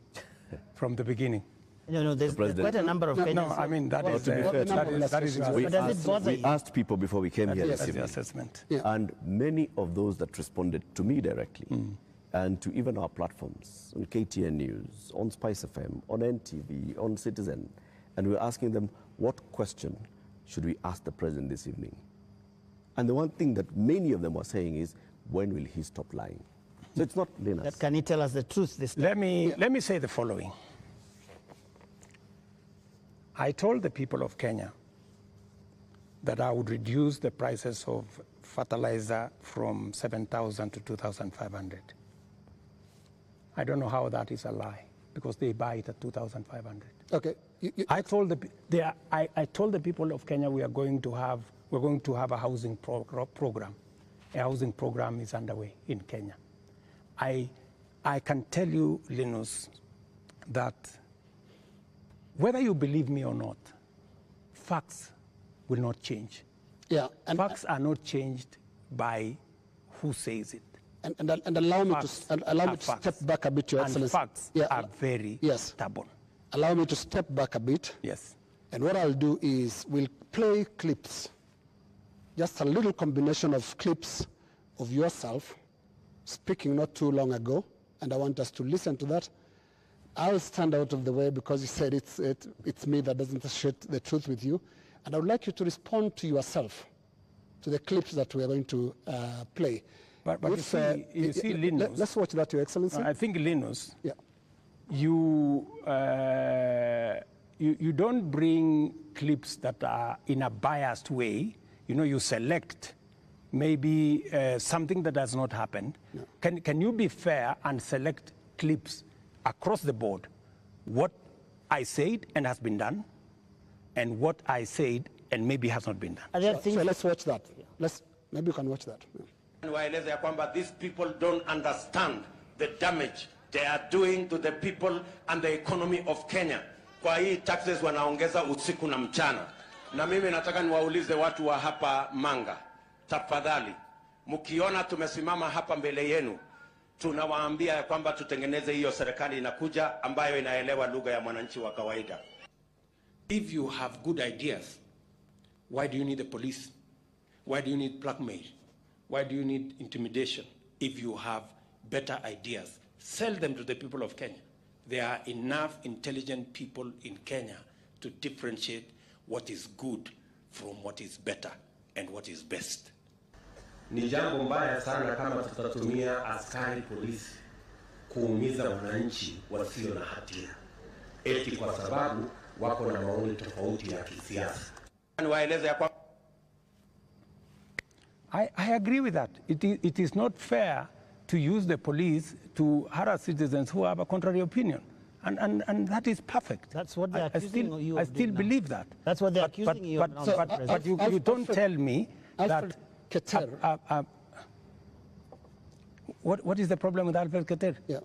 from the beginning.
No, there's quite a number of Kenyans.
No, I mean, that is your assessment.
We asked people before we came here
That
this
is your
evening.
assessment.
Yeah.
And many of those that responded to me directly and to even our platforms, on KTN News, on Spice FM, on NTV, on Citizen, and we were asking them, what question should we ask the president this evening? And the one thing that many of them were saying is, when will he stop lying? So it's not Linus.
Can he tell us the truth this time?
Let me say the following. I told the people of Kenya that I would reduce the prices of fertilizer from 7,000 to 2,500. I don't know how that is a lie, because they buy it at 2,500.
Okay.
I told the people of Kenya we're going to have a housing program. A housing program is underway in Kenya. I can tell you, Linus, that whether you believe me or not, facts will not change.
Yeah, and
facts are not changed by who says it.
And allow me to step back a bit, Your Excellency.
And facts are very stubborn.
Allow me to step back a bit.
Yes.
And what I'll do is we'll play clips, just a little combination of clips of yourself speaking not too long ago, and I want us to listen to that. I'll stand out of the way because you said it's me that doesn't associate the truth with you, and I would like you to respond to yourself, to the clips that we are going to play.
But you see, Linus.
Let's watch that, Your Excellency.
I think, Linus,
yeah.
You don't bring clips that are in a biased way. You know, you select maybe something that has not happened. No. Can you be fair and select clips across the board? What I said and has been done, and what I said and maybe has not been done.
So let's watch that. Maybe you can watch that.
Waeleza ya kwamba these people don't understand the damage they are doing to the people and the economy of Kenya. Kwa hii taxes wanaongeza usiku na mchana. Na mimi nataka niwaulize watu wa hapa Manga, tafadhali, mkiona tumesimama hapa mbele yenu, tunawaambia ya kwamba tutengeneze hiyo serikali inakuja ambayo inaelewa lugha ya mwananchi wa kawaida. If you have good ideas Why do you need the police? Why do you need blackmail? Why do you need intimidation? If you have better ideas, sell them to the people of Kenya. There are enough intelligent people in Kenya to differentiate what is good from what is better and what is best.
Ni jambo mbaya sana kama tutatumia askari polisi kuumiza wananchi wasio na hatia, eti kwa sababu wako na maoni tofauti ya kisiasa.
I agree with that. It is not fair to use the police to harass citizens who have a contrary opinion. And that is perfect.
That's what they're accusing you of.
I still believe that.
That's what they're accusing you of.
But you don't tell me that... What is the problem with Alfred Keter?
Yeah.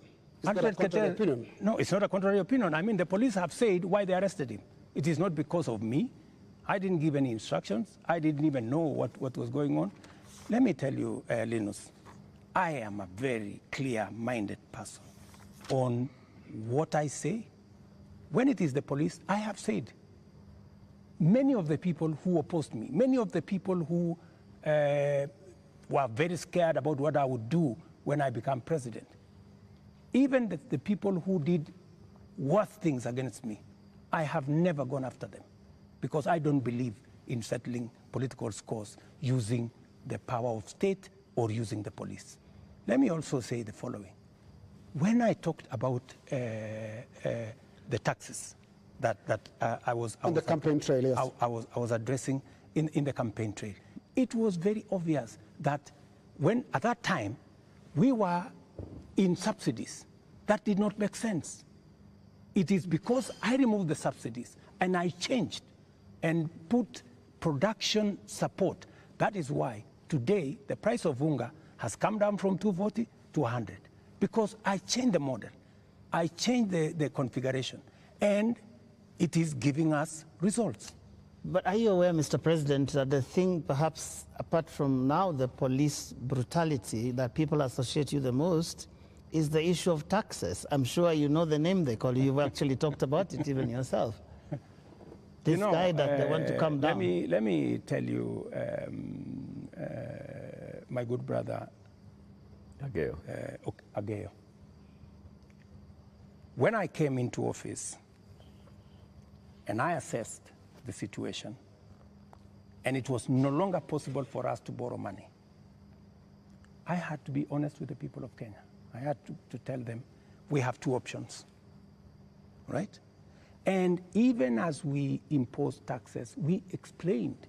Is that a contrary opinion?
No, it's not a contrary opinion. I mean, the police have said why they arrested him. It is not because of me. I didn't give any instructions. I didn't even know what was going on. Let me tell you, Linus, I am a very clear-minded person on what I say. When it is the police, I have said, many of the people who opposed me, many of the people who were very scared about what I would do when I become president, even the people who did worse things against me, I have never gone after them because I don't believe in settling political scores using the power of state or using the police. Let me also say the following. When I talked about the taxes that I was addressing in the campaign trail, it was very obvious that when at that time we were in subsidies, that did not make sense. It is because I removed the subsidies and I changed and put production support. That is why today the price of unga has come down from 240 to 100, because I changed the model. I changed the configuration, and it is giving us results.
But are you aware, Mr. President, that the thing, perhaps apart from now the police brutality that people associate you the most, is the issue of taxes? I'm sure you know the name they call you. You've actually talked about it even yourself. This guy that they want to come down.
Let me tell you, my good brother, Ageo. When I came into office and I assessed the situation, and it was no longer possible for us to borrow money, I had to be honest with the people of Kenya. I had to tell them we have two options, right? And even as we imposed taxes, we explained,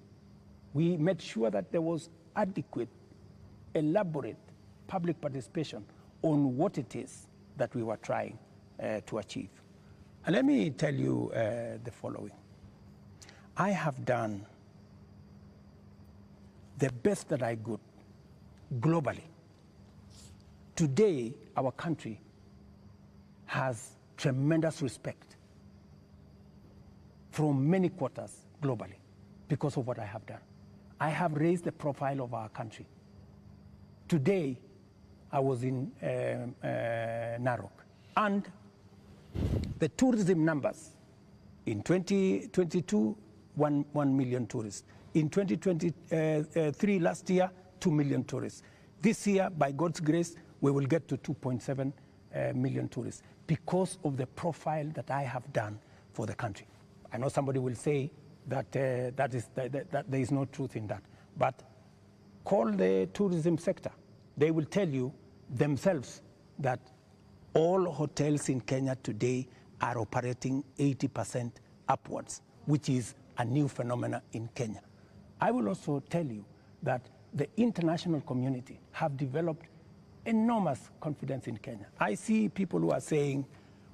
we made sure that there was adequate, elaborate public participation on what it is that we were trying to achieve. And let me tell you the following. I have done the best that I could globally. Today, our country has tremendous respect from many quarters globally because of what I have done. I have raised the profile of our country. Today, I was in Narok, and the tourism numbers in 2022, 1 million tourists. In 2023, last year, 2 million tourists. This year, by God's grace, we will get to 2.7 million tourists because of the profile that I have done for the country. I know somebody will say that, that there is no truth in that, but call the tourism sector. They will tell you themselves that all hotels in Kenya today are operating 80% upwards, which is a new phenomenon in Kenya. I will also tell you that the international community have developed enormous confidence in Kenya. I see people who are saying,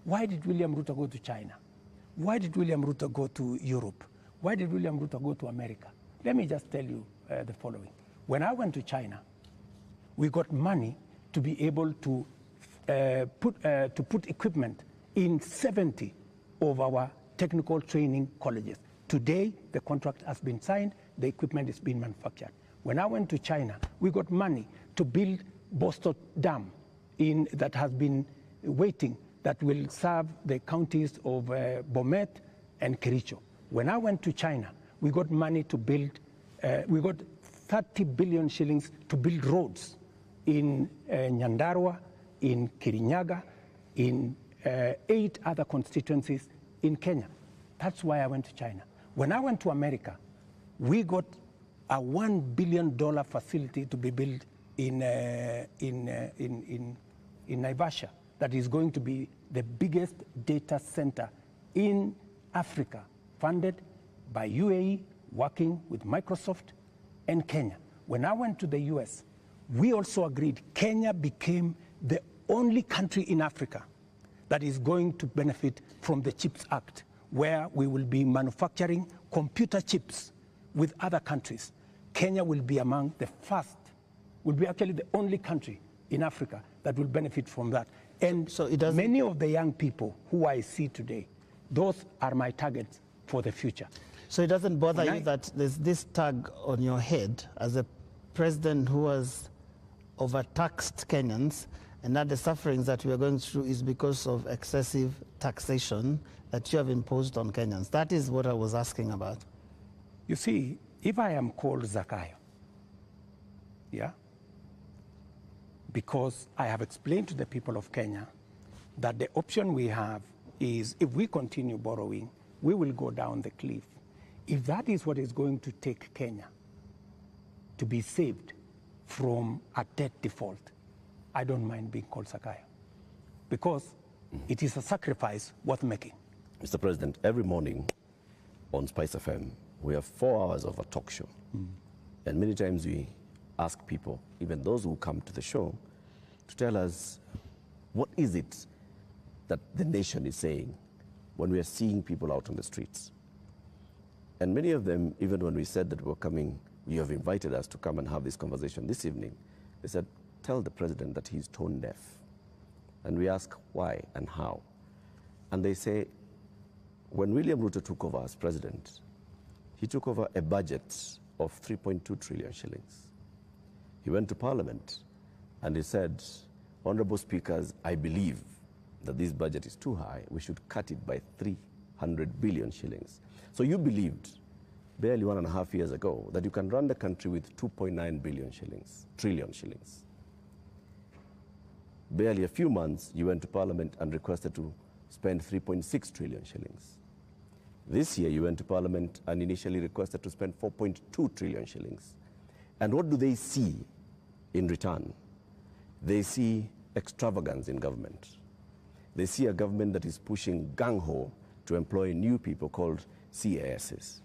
why did William Ruto go to China? Why did William Ruto go to Europe? Why did William Ruto go to America? Let me just tell you the following. When I went to China, we got money to be able to put equipment in 70 of our technical training colleges. Today, the contract has been signed, the equipment is being manufactured. When I went to China, we got money to build Bostock Dam that has been waiting, that will serve the counties of Bomet and Kericho. When I went to China, We got money to build, we got 30 billion shillings to build roads in Nyandarua, in Kirinyaga, in 8 other constituencies in Kenya. That's why I went to China. When I went to America, we got a $1 billion facility to be built in Naivasha that is going to be the biggest data center in Africa, funded by UAE, working with Microsoft and Kenya. When I went to the US, we also agreed Kenya became the only country in Africa that is going to benefit from the CHIPS Act, where we will be manufacturing computer chips with other countries. Kenya will be among the first, will be actually the only country in Africa that will benefit from that. And so many of the young people who I see today, those are my targets for the future.
So it doesn't bother you that there's this tag on your head as a president who has overtaxed Kenyans, and that the sufferings that we are going through is because of excessive taxation that you have imposed on Kenyans? That is what I was asking about.
You see, if I am called Zakayo, yeah, because I have explained to the people of Kenya that the option we have is if we continue borrowing, we will go down the cliff. If that is what is going to take Kenya to be saved from a debt default, I don't mind being called Zakayo, because it is a sacrifice worth making.
Mr. President, every morning on Spice FM, we have 4 hours of a talk show. And many times we ask people, even those who come to the show, to tell us what is it that the nation is saying when we are seeing people out on the streets. And many of them, even when we said that we're coming, you have invited us to come and have this conversation this evening, they said, tell the president that he's tone deaf. And we ask why and how. And they say, when William Ruto took over as president, he took over a budget of 3.2 trillion shillings. He went to Parliament and he said, Honorable Speakers, I believe that this budget is too high. We should cut it by 300 billion shillings. So you believed barely 1.5 years ago that you can run the country with 2.9 trillion shillings. Barely a few months, you went to Parliament and requested to spend 3.6 trillion shillings. This year, you went to Parliament and initially requested to spend 4.2 trillion shillings. And what do they see in return? They see extravagance in government. They see a government that is pushing gung-ho to employ new people called CASs.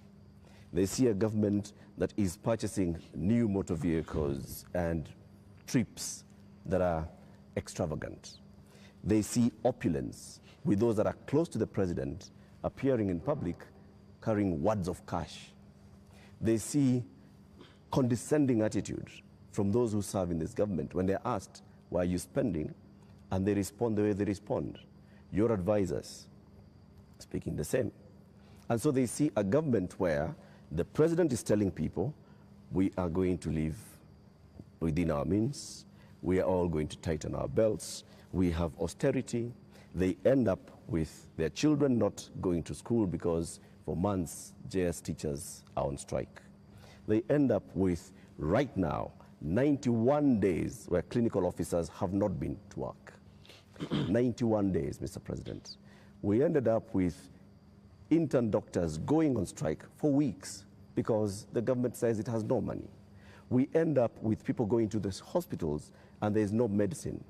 They see a government that is purchasing new motor vehicles and trips that are extravagant. They see opulence with those that are close to the president appearing in public carrying wads of cash. They see condescending attitude from those who serve in this government when they're asked, why are you spending? And they respond the way they respond. Your advisors speaking the same. And so they see a government where the president is telling people, we are going to live within our means, we are all going to tighten our belts, we have austerity. They end up with their children not going to school because for months JS teachers are on strike. They end up with, right now, 91 days where clinical officers have not been to work. 91 days, Mr. President. We ended up with intern doctors going on strike for weeks because the government says it has no money. We end up with people going to the hospitals and there's no medicine.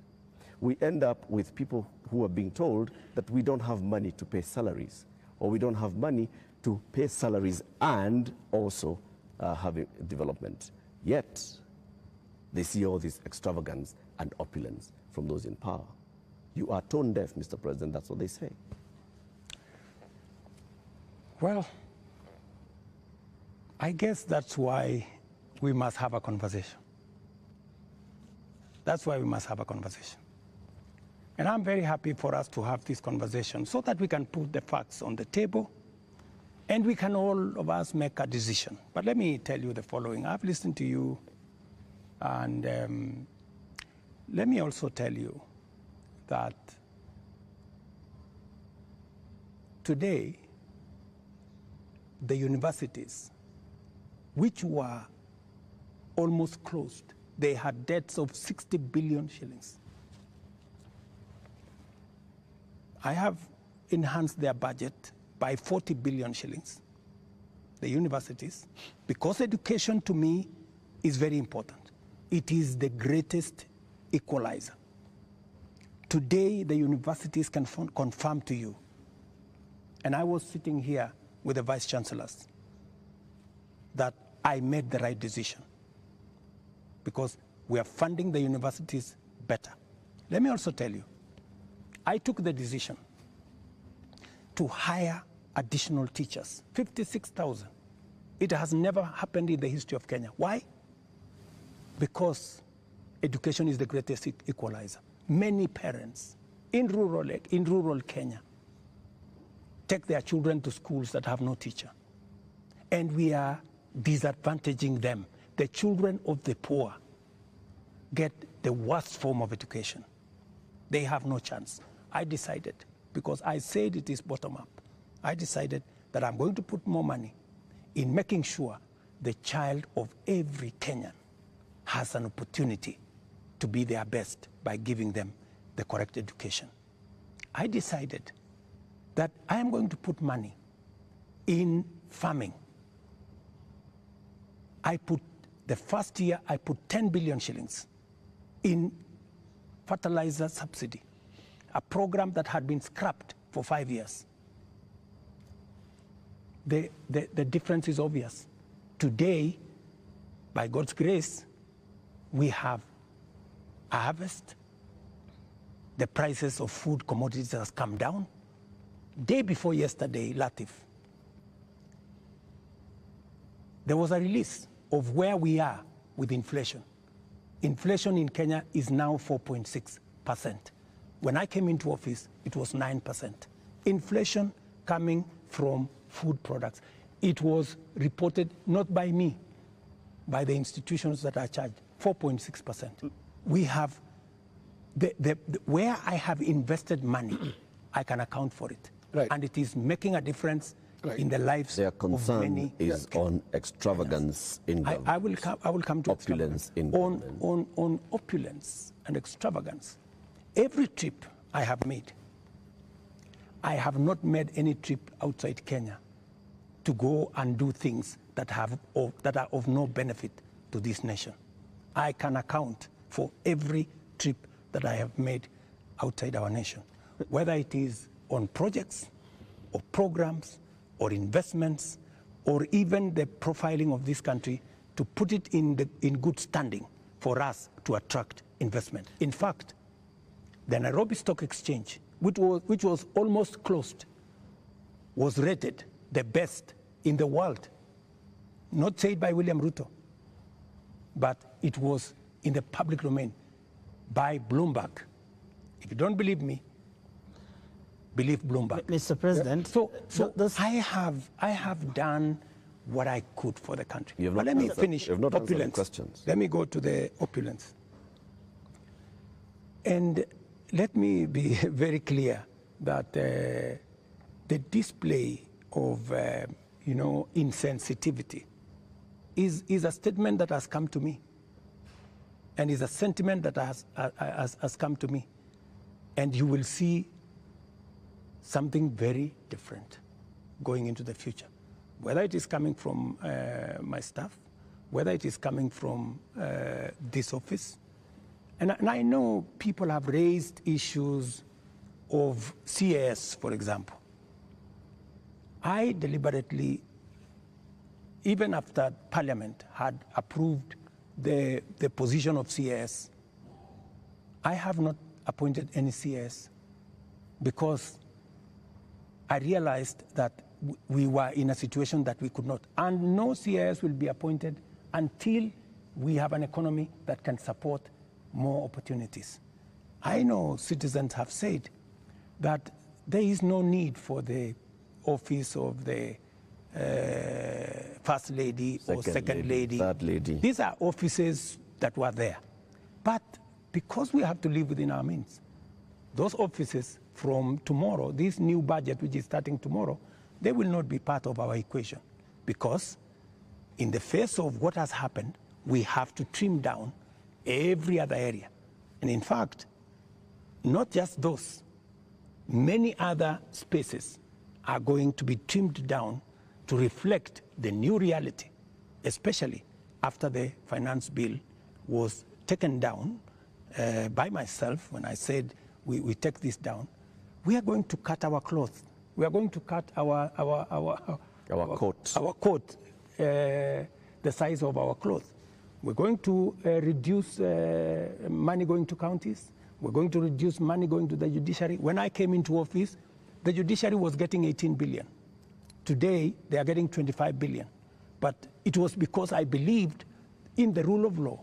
We end up with people who are being told that we don't have money to pay salaries, or we don't have money to pay salaries and also have development. Yet, they see all this extravagance and opulence from those in power. You are tone deaf, Mr. President, that's what they say.
Well, I guess that's why we must have a conversation. That's why we must have a conversation. And I'm very happy for us to have this conversation so that we can put the facts on the table and we can all of us make a decision. But let me tell you the following. I've listened to you, and let me also tell you that today the universities which were almost closed. They had debts of 60 billion shillings. I have enhanced their budget by 40 billion shillings, the universities, because education to me is very important. It is the greatest equalizer. Today, the universities can confirm to you, and I was sitting here with the vice chancellors, that I made the right decision because we are funding the universities better. Let me also tell you, I took the decision to hire additional teachers, 56,000. It has never happened in the history of Kenya. Why? Because education is the greatest equalizer. Many parents in rural Kenya take their children to schools that have no teacher. And we are disadvantaging them. The children of the poor get the worst form of education. They have no chance. I decided, because I said it is bottom up, I decided that I'm going to put more money in making sure the child of every Kenyan has an opportunity to be their best by giving them the correct education. I decided that I am going to put money in farming. The first year, I put 10 billion shillings in fertilizer subsidy, a program that had been scrapped for 5 years. The difference is obvious. Today, by God's grace, we have a harvest. The prices of food commodities has come down. Day before yesterday, Latif, there was a release of where we are with inflation. Inflation in Kenya is now 4.6%. When I came into office, it was 9%. Inflation coming from food products. It was reported not by me, by the institutions that are charged, 4.6%. We have, where I have invested money, I can account for it.
Right.
And it is making a difference in the lives
Their
of
concern
many.
is on extravagance in government.
I will come to
opulence in
on opulence and extravagance. Every trip I have made, I have not made any trip outside Kenya to go and do things that are of no benefit to this nation. I can account for every trip that I have made outside our nation, whether it is on projects or programs or investments, or even the profiling of this country to put it in good standing for us to attract investment. In fact, the Nairobi Stock Exchange, which was almost closed, was rated the best in the world. Not said by William Ruto, but it was in the public domain by Bloomberg. If you don't believe me, believe Bloomberg.
Mr. President,
So I have done what I could for the country. But let me finish opulence.
Questions.
Let me go to the opulence. And let me be very clear that the display of insensitivity is a statement that has come to me, and is a sentiment that has come to me, and you will see something very different going into the future, whether it is coming from my staff, whether it is coming from this office. And I know people have raised issues of CAS, for example. I deliberately, even after Parliament had approved the position of CAS, I have not appointed any CAS because I realized that we were in a situation that we could not. And no CAS will be appointed until we have an economy that can support more opportunities. I know citizens have said that there is no need for the office of the First Lady or Second Lady.
Third Lady.
These are offices that were there. But because we have to live within our means, those offices from tomorrow, this new budget which is starting tomorrow, they will not be part of our equation because in the face of what has happened, we have to trim down every other area. And in fact, not just those, many other spaces are going to be trimmed down to reflect the new reality, especially after the finance bill was taken down by myself when I said we take this down. We are going to cut our cloth. We are going to cut our coat, the size of our cloth. We're going to reduce money going to counties. We're going to reduce money going to the judiciary. When I came into office, the judiciary was getting 18 billion. Today, they are getting 25 billion. But it was because I believed in the rule of law.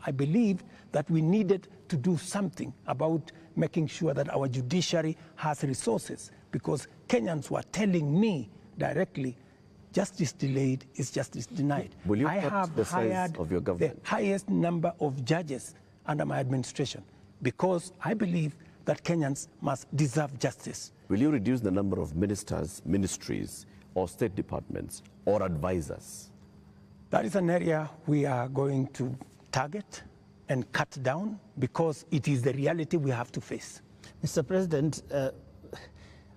I believed that we needed to do something about making sure that our judiciary has resources, because Kenyans were telling me directly, justice delayed is justice denied.
Will you
I
cut
have
the size
hired
of your government?
the highest number of judges under my administration, because I believe that Kenyans must deserve justice.
Will you reduce the number of ministers, ministries, or state departments, or advisors?
That is an area we are going to target and cut down, because it is the reality we have to face.
Mr. President,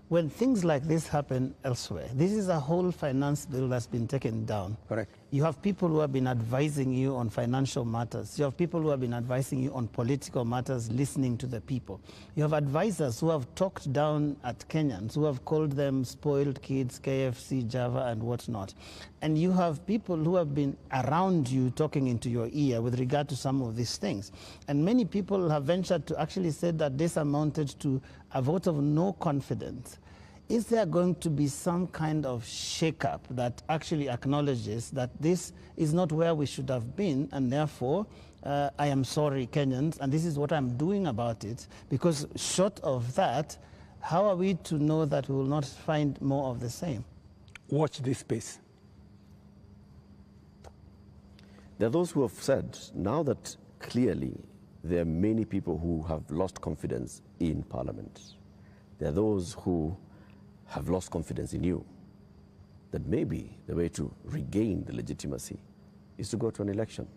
when things like this happen elsewhere, this is a whole finance bill that's been taken down.
Correct.
You have people who have been advising you on financial matters. You have people who have been advising you on political matters, listening to the people. You have advisors who have talked down at Kenyans, who have called them spoiled kids, KFC, Java, and whatnot. And you have people who have been around you talking into your ear with regard to some of these things. And many people have ventured to actually say that this amounted to a vote of no confidence. Is there going to be some kind of shake-up that actually acknowledges that this is not where we should have been, and therefore, I am sorry, Kenyans, and this is what I'm doing about it? Because short of that, how are we to know that we will not find more of the same?
Watch this space.
There are those who have said, now that clearly there are many people who have lost confidence in Parliament, there are those who have lost confidence in you, that maybe the way to regain the legitimacy is to go to an election.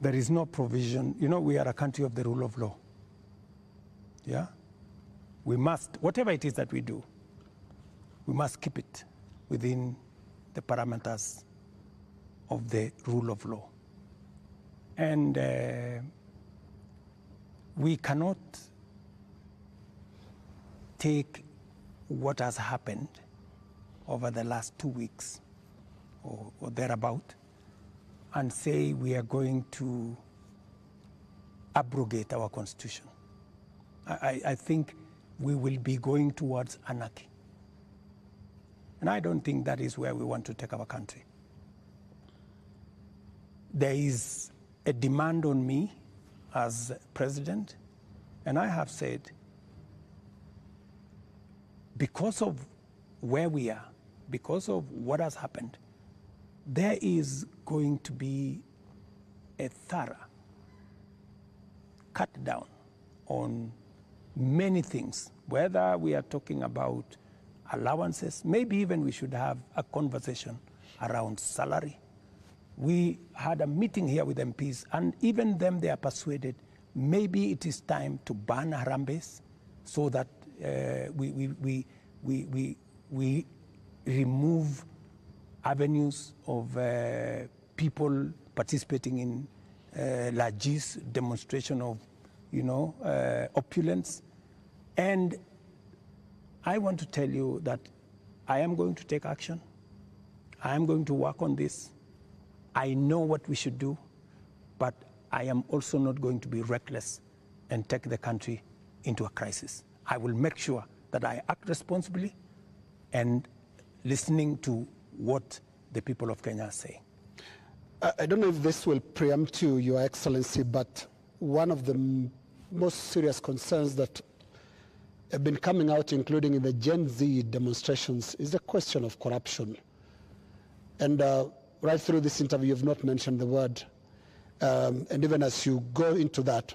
There is no provision. You know, we are a country of the rule of law. Yeah? We must, whatever it is that we do, we must keep it within the parameters of the rule of law. And we cannot take what has happened over the last 2 weeks or thereabout and say we are going to abrogate our constitution. I think we will be going towards anarchy. And I don't think that is where we want to take our country. There is a demand on me as president, and I have said, because of where we are, because of what has happened, there is going to be a thorough cut down on many things, whether we are talking about allowances, maybe even we should have a conversation around salary. We had a meeting here with MPs, and even them, they are persuaded maybe it is time to ban Harambes so that we remove avenues of people participating in largesse, demonstration of, opulence. And I want to tell you that I am going to take action. I am going to work on this. I know what we should do, but I am also not going to be reckless and take the country into a crisis. I will make sure that I act responsibly and listening to what the people of Kenya are saying.
I don't know if this will preempt you, Your Excellency, but one of the most serious concerns that have been coming out, including in the Gen Z demonstrations, is the question of corruption. And right through this interview, you've not mentioned the word. And even as you go into that,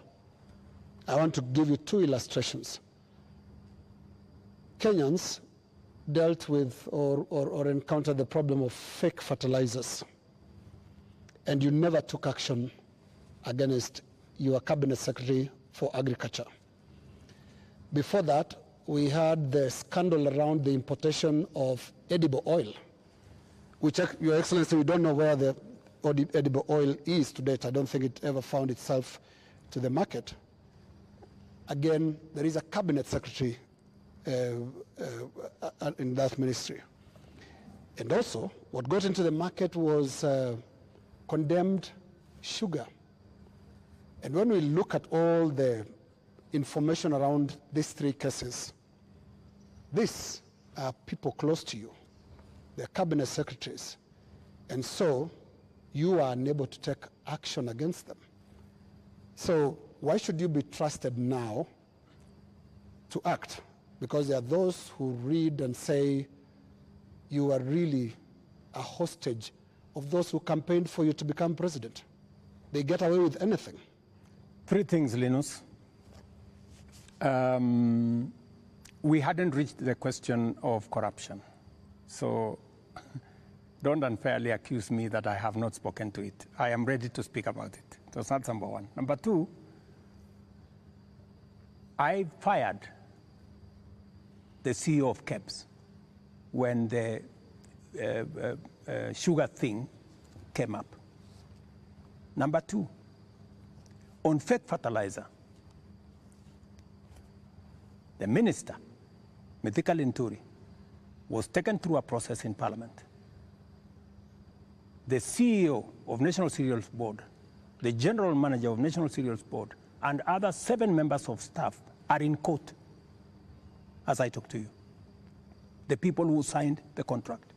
I want to give you two illustrations. Kenyans dealt with or encountered the problem of fake fertilizers, and you never took action against your cabinet secretary for agriculture. Before that, we had the scandal around the importation of edible oil, which, Your Excellency, we don't know where the edible oil is to date. I don't think it ever found itself to the market. Again, there is a cabinet secretary in that ministry. And also, what got into the market was condemned sugar. And when we look at all the information around these three cases, these are people close to you. They're cabinet secretaries. And so you are unable to take action against them. So why should you be trusted now to act? Because there are those who read and say you are really a hostage of those who campaigned for you to become president. They get away with anything.
Three things, Linus. We hadn't reached the question of corruption. So don't unfairly accuse me that I have not spoken to it. I am ready to speak about it. That's not number one. Number two, I fired the CEO of KEBS when the sugar thing came up. Number two, on fake fertilizer, the minister, Mithika Linturi, was taken through a process in Parliament. The CEO of National Cereals Board, the general manager of National Cereals Board, and other 7 members of staff are in court as I talk to you. The people who signed the contract,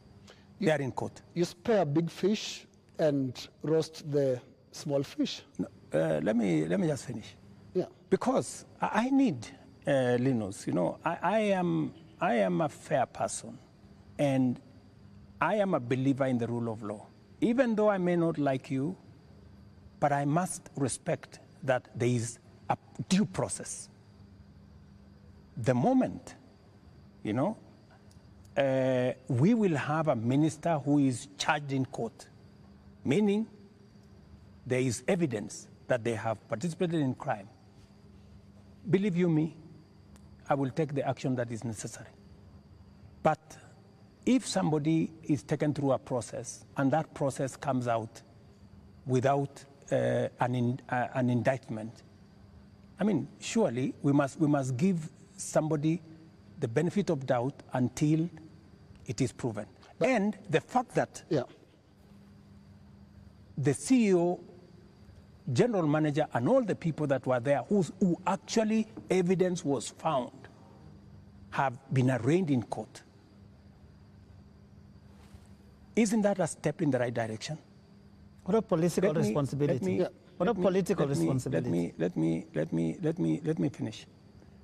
they are in court.
You spare big fish and roast the small fish.
No, let me just finish.
Yeah.
Because I need, Linus, you know, I am a fair person, and I am a believer in the rule of law. Even though I may not like you, but I must respect that there is a due process. The moment, you know, we will have a minister who is charged in court, meaning there is evidence that they have participated in crime. Believe you me, I will take the action that is necessary. But if somebody is taken through a process and that process comes out without an indictment, I mean, surely we must give somebody the benefit of doubt until it is proven. And the fact that the CEO, general manager, and all the people that were there who actually evidence was found have been arraigned in court. Isn't that a step in the right direction?
What a political responsibility. What a political responsibility.
Let me finish.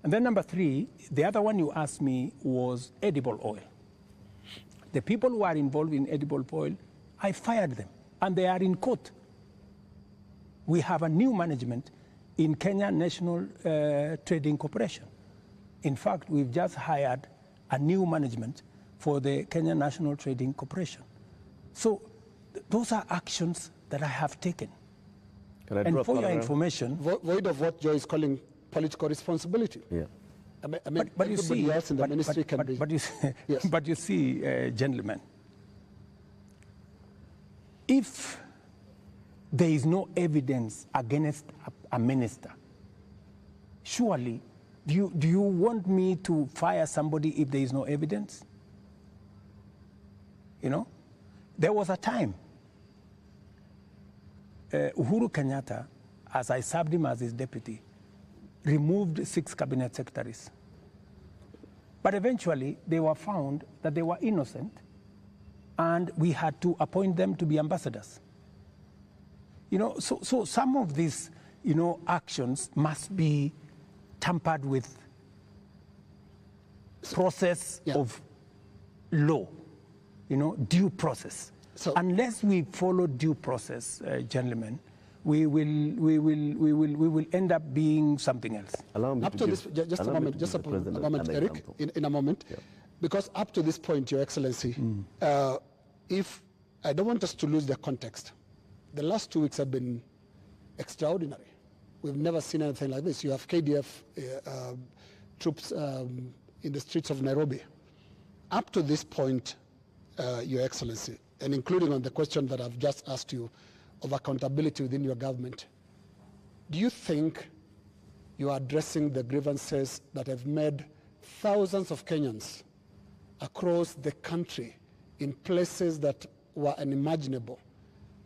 And then number 3, the other one you asked me was edible oil. The people who are involved in edible oil, I fired them, and they are in court. We have a new management in Kenya National Trading Corporation. In fact, we've just hired a new management for the Kenya National Trading Corporation. So those are actions that I have taken. And for your information...
Void of what Joe is calling political responsibility.
Yeah.
I mean, but you see, else in the ministry can be...
But you see,
yes.
But you see, gentlemen, if there is no evidence against a minister, surely, do you want me to fire somebody if there is no evidence? You know, there was a time, Uhuru Kenyatta, as I served him as his deputy, removed 6 cabinet secretaries. But eventually, they were found that they were innocent, and we had to appoint them to be ambassadors. You know, so some of these, you know, actions must be tampered with process of law, you know, due process. So unless we follow due process, gentlemen, we will end up being something else.
Up to this, just a moment, Eric, in a moment. Yeah. Because up to this point, Your Excellency, if I don't want us to lose the context, the last 2 weeks have been extraordinary. We've never seen anything like this. You have KDF troops in the streets of Nairobi. Up to this point, Your Excellency, and including on the question that I've just asked you of accountability within your government, do you think you are addressing the grievances that have made thousands of Kenyans across the country in places that were unimaginable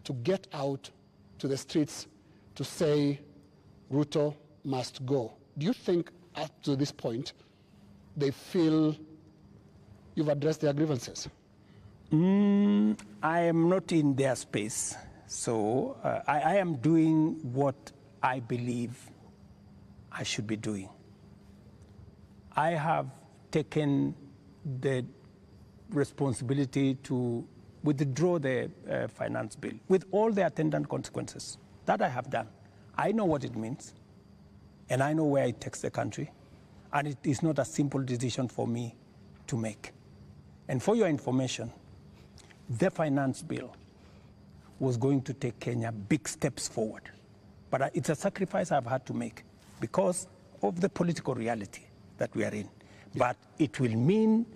to get out to the streets to say Ruto must go? Do you think up to this point they feel you've addressed their grievances?
I am not in their space, so I am doing what I believe I should be doing. I have taken the responsibility to withdraw the finance bill with all the attendant consequences. That I have done. I know what it means, and I know where it takes the country, and it is not a simple decision for me to make. And for your information, the finance bill was going to take Kenya big steps forward. But it's a sacrifice I've had to make because of the political reality that we are in. But it will mean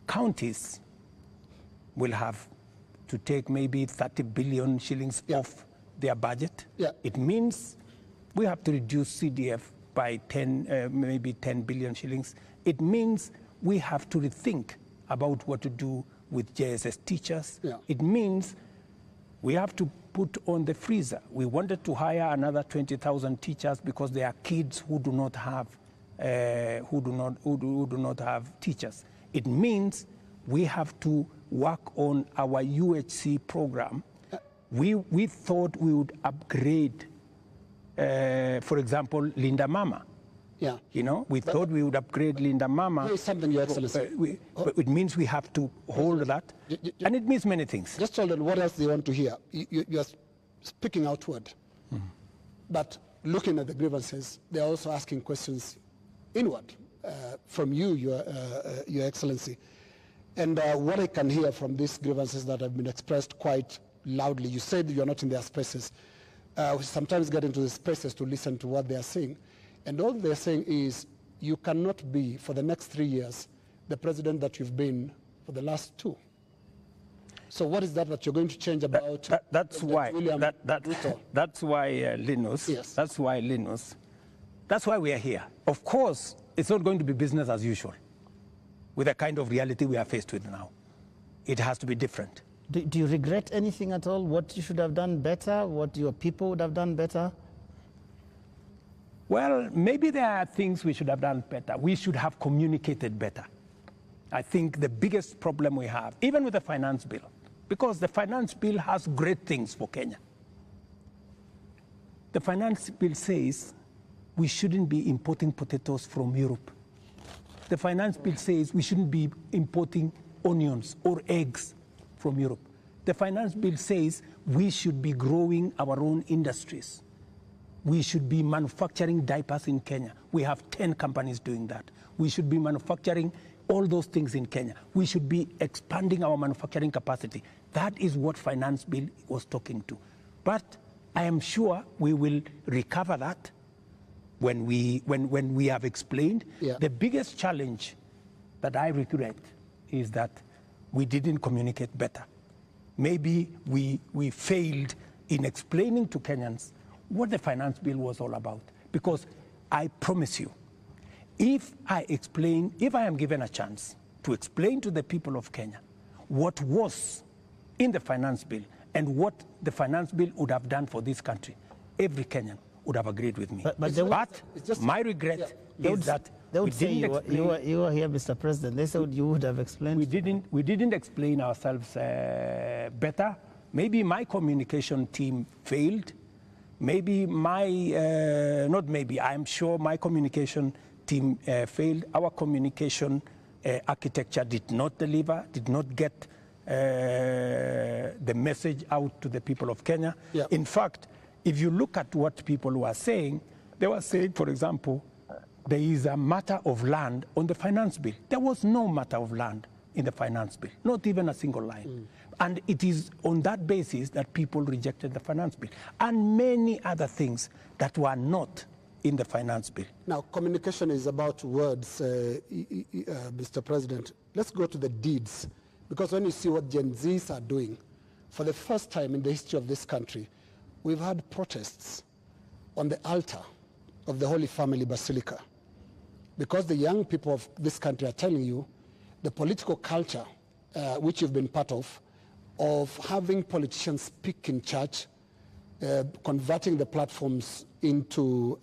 counties will have to take maybe 30 billion shillings off their budget. It means we have to reduce CDF by maybe 10 billion shillings. It means we have to rethink about what to do with JSS teachers. It means we have to put on the freezer. We wanted to hire another 20,000 teachers because there are kids who do not have teachers. It means we have to work on our UHC program. We thought we would upgrade, for example, Linda Mama. You know, we thought we would upgrade Linda Mama.
Here's something, Your Excellency.
But it means we have to hold that, and it means many things.
Just hold on, what else do you want to hear? You are speaking outward, but looking at the grievances, they're also asking questions inward from you, Your Excellency. And what I can hear from these grievances that have been expressed quite loudly, you said you're not in their spaces. We sometimes get into the spaces to listen to what they are saying. And all they're saying is you cannot be, for the next 3 years, the president that you've been for the last 2. So what is that you're going to change about?
That's why Linus. That's why Linus. That's why we are here. Of course, it's not going to be business as usual with the kind of reality we are faced with now. It has to be different.
Do you regret anything at all? What you should have done better? What your people would have done better?
Well, maybe there are things we should have done better. We should have communicated better. I think the biggest problem we have, even with the finance bill, because the finance bill has great things for Kenya. The finance bill says we shouldn't be importing potatoes from Europe. The finance bill says we shouldn't be importing onions or eggs from Europe. The finance bill says we should be growing our own industries. We should be manufacturing diapers in Kenya. We have 10 companies doing that. We should be manufacturing all those things in Kenya. We should be expanding our manufacturing capacity. That is what finance bill was talking to. But I am sure we will recover that when we have explained. The biggest challenge that I regret is that we didn't communicate better. Maybe we failed in explaining to Kenyans what the finance bill was all about. Because I promise you, if I am given a chance to explain to the people of Kenya what was in the finance bill and what the finance bill would have done for this country, every Kenyan would have agreed with me. But my regret is that
they would say you were here, Mr. President. They said you would have explained.
We didn't explain ourselves better. Maybe my communication team failed. Maybe I'm sure my communication team failed. Our communication architecture did not deliver, did not get the message out to the people of Kenya. In fact, if you look at what people were saying, they were saying, for example, there is a matter of land on the finance bill. There was no matter of land in the finance bill, not even a single line. And it is on that basis that people rejected the finance bill, and many other things that were not in the finance bill.
Now, communication is about words, Mr. President. Let's go to the deeds, because when you see what Gen Zs are doing, for the first time in the history of this country, we've had protests on the altar of the Holy Family Basilica, because the young people of this country are telling you the political culture, which you've been part of having politicians speak in church, converting the platforms into,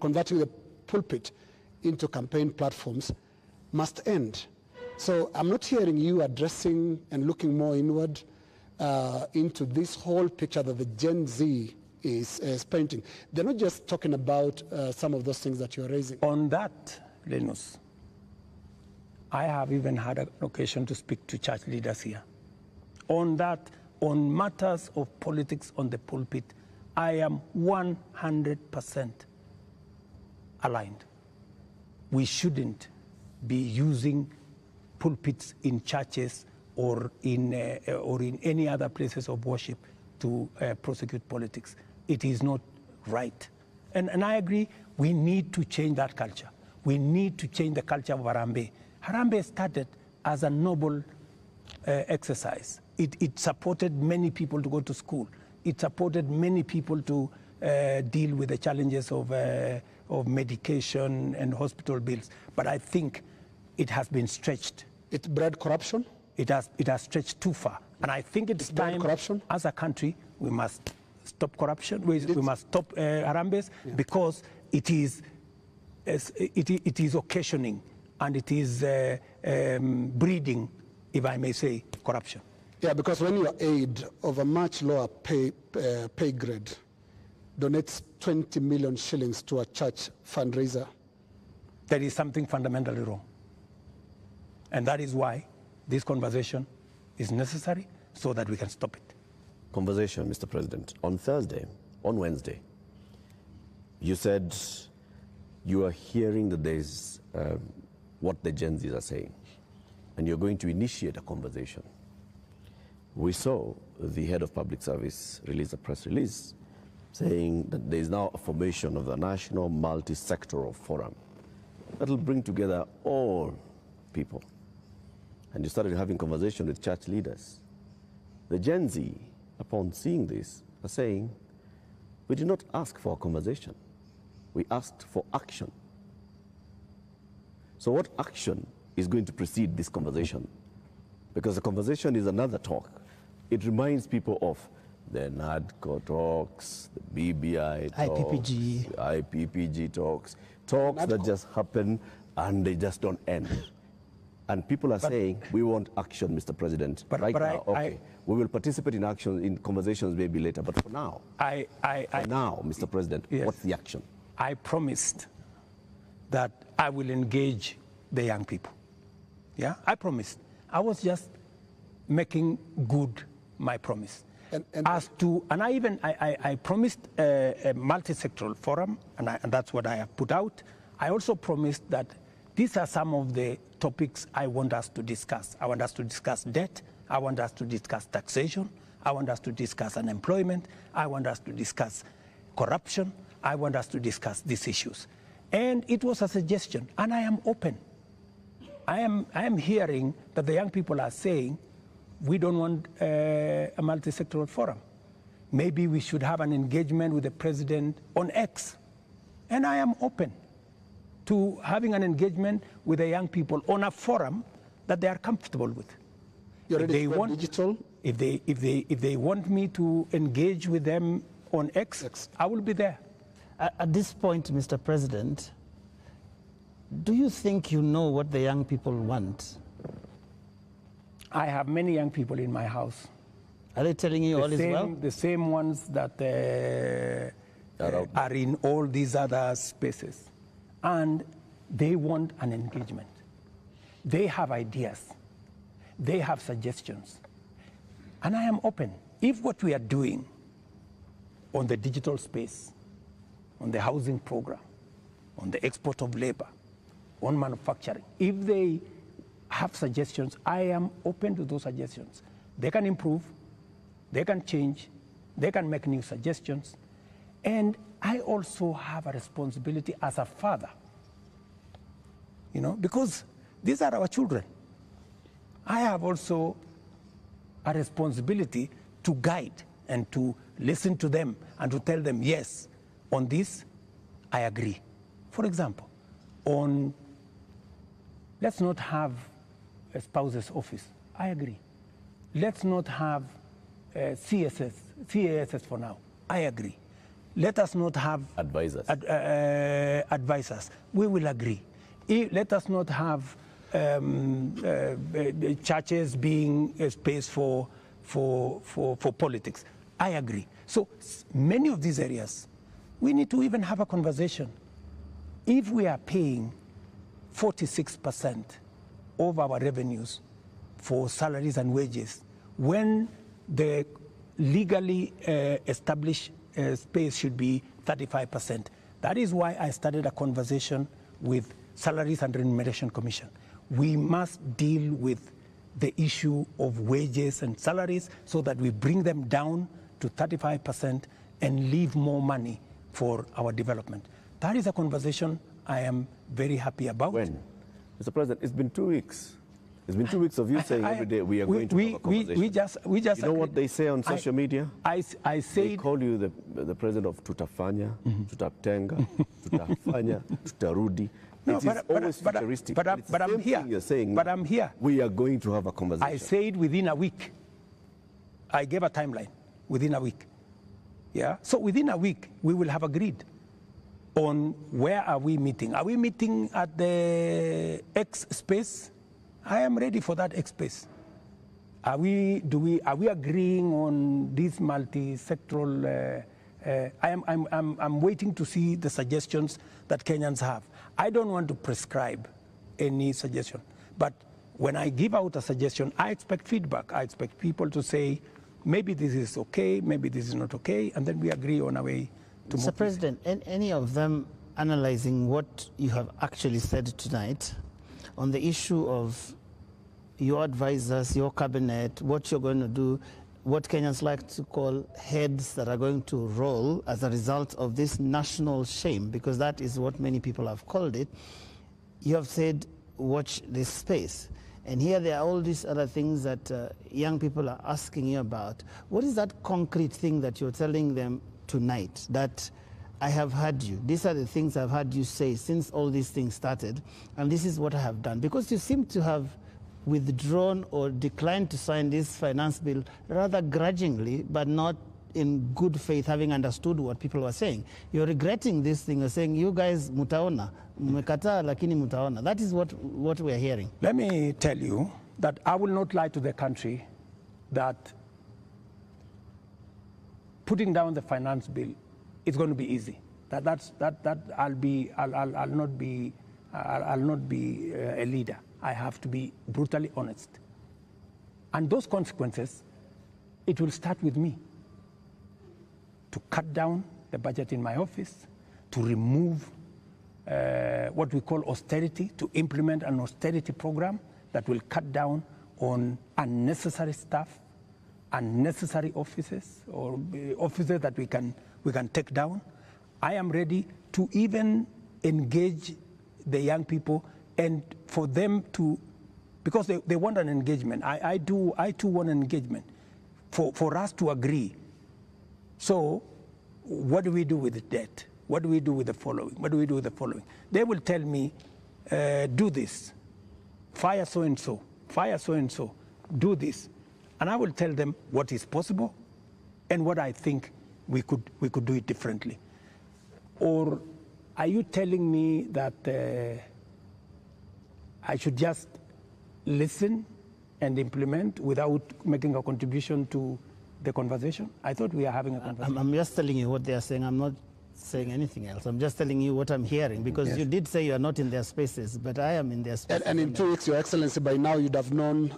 converting the pulpit into campaign platforms, must end. So I'm not hearing you addressing and looking more inward into this whole picture that the Gen Z is painting. They're not just talking about some of those things that you're raising.
On that, Linus, I have even had an occasion to speak to church leaders here. On that, on matters of politics on the pulpit, I am 100% aligned. We shouldn't be using pulpits in churches or in any other places of worship to prosecute politics. It is not right. And I agree, we need to change that culture. We need to change the culture of Harambee. Harambee started as a noble exercise. It supported many people to go to school. It supported many people to deal with the challenges of medication and hospital bills. But I think it has been stretched.
It bred corruption?
It has stretched too far. And I think it's time, corruption? As a country, we must stop corruption. We must stop Harambees, because it is occasioning and it is breeding, if I may say, corruption.
Yeah, because when your aid of a much lower pay grade donates 20 million shillings to a church fundraiser,
there is something fundamentally wrong. And that is why this conversation is necessary, so that we can stop it.
Conversation, Mr. President. On Wednesday, you said you are hearing that there's what the Gen Zs are saying, and you're going to initiate a conversation. We saw the head of public service release a press release saying that there is now a formation of the National Multi-Sectoral Forum that will bring together all people. And you started having conversation with church leaders. The Gen Z, upon seeing this, are saying, we did not ask for a conversation. We asked for action. So what action is going to precede this conversation? Because the conversation is another talk. It reminds people of the NADCO talks, the BBI talks,
IPPG.
the IPPG talks that just happen and they just don't end. And people are saying, we want action, Mr. President. We will participate in action, in conversations maybe later, but for now, Mr. President, yes, what's the action?
I promised that I will engage the young people. Yeah, I promised. I was just making good my promise. And I promised a multi-sectoral forum, and that's what I have put out. I also promised that these are some of the topics I want us to discuss. I want us to discuss debt. I want us to discuss taxation. I want us to discuss unemployment. I want us to discuss corruption. I want us to discuss these issues. And it was a suggestion, and I am open. I am hearing that the young people are saying, we don't want a multi-sectoral forum. Maybe we should have an engagement with the president on X. And I am open to having an engagement with the young people on a forum that they are comfortable with.
You're ready for digital?
If they want me to engage with them on X, I will be there.
At this point, Mr. President, do you think you know what the young people want?
I have many young people in my house.
Are they telling you all is well?
The same ones that are in all these other spaces. And they want an engagement. They have ideas. They have suggestions. And I am open. If what we are doing on the digital space, on the housing program, on the export of labor, on manufacturing. If they have suggestions, I am open to those suggestions. They can improve, they can change, they can make new suggestions. And I also have a responsibility as a father, because these are our children. I have also a responsibility to guide and to listen to them and to tell them, yes, on this, I agree. For example, let's not have a spouse's office. I agree. Let's not have CASS for now. I agree. Let us not have
advisors.
Advisors. We will agree. Let us not have churches being a space for politics. I agree. So many of these areas, we need to even have a conversation. If we are paying 46% of our revenues for salaries and wages, when the legally established space should be 35%. That is why I started a conversation with Salaries and Remuneration Commission. We must deal with the issue of wages and salaries so that we bring them down to 35% and leave more money for our development. That is a conversation I am very happy about.
When? Mr. President, it's been 2 weeks. It's been 2 weeks of you saying every day we are going to have a conversation.
We just
you know what they say on social media?
I said
they call you the president of tutafanya, tutatenga, tutafanya, tutarudi.
No,
it is always futuristic.
But I'm here.
You're saying,
but I'm here.
We are going to have a conversation.
I said within a week. I gave a timeline. Within a week. Yeah. So within a week we will have agreed on where are we meeting. Are we meeting at the X space? I am ready for that X space. Are we agreeing on this multi-sectoral? I'm waiting to see the suggestions that Kenyans have. I don't want to prescribe any suggestion, but when I give out a suggestion, I expect feedback. I expect people to say, maybe this is okay, maybe this is not okay, and then we agree on a way to move.
Mr. President, any of them analyzing what you have actually said tonight on the issue of your advisors, your cabinet, what you're going to do, what Kenyans like to call heads that are going to roll as a result of this national shame, because that is what many people have called it. You have said, watch this space. And here there are all these other things that young people are asking you about. What is that concrete thing that you're telling them tonight that I have heard you? These are the things I've heard you say since all these things started, and this is what I have done. Because you seem to have withdrawn or declined to sign this finance bill rather grudgingly, but not in good faith, having understood what people were saying. You're regretting this thing. You're saying, you guys mutaona, mmekataa lakini mutaona. That is what we're hearing.
Let me tell you that I will not lie to the country that putting down the finance bill is going to be easy. I'll not be a leader. I have to be brutally honest. And those consequences, it will start with me. To cut down the budget in my office, to remove what we call austerity, to implement an austerity program that will cut down on unnecessary stuff, unnecessary offices, or offices that we can take down. I am ready to even engage the young people and for them to, because they want an engagement. I too want an engagement for us to agree. So what do we do with the debt? What do we do with the following? What do we do with the following? They will tell me, do this, fire so-and-so, fire so-and-so, do this. And I will tell them what is possible and what I think we could do it differently. Or are you telling me that I should just listen and implement without making a contribution to the conversation? I thought we are having a conversation.
I'm just telling you what they are saying. I'm not saying anything else. I'm just telling you what I'm hearing, because you did say you are not in their spaces, but I am in their spaces.
And in 2 weeks, Your Excellency, by now you'd have known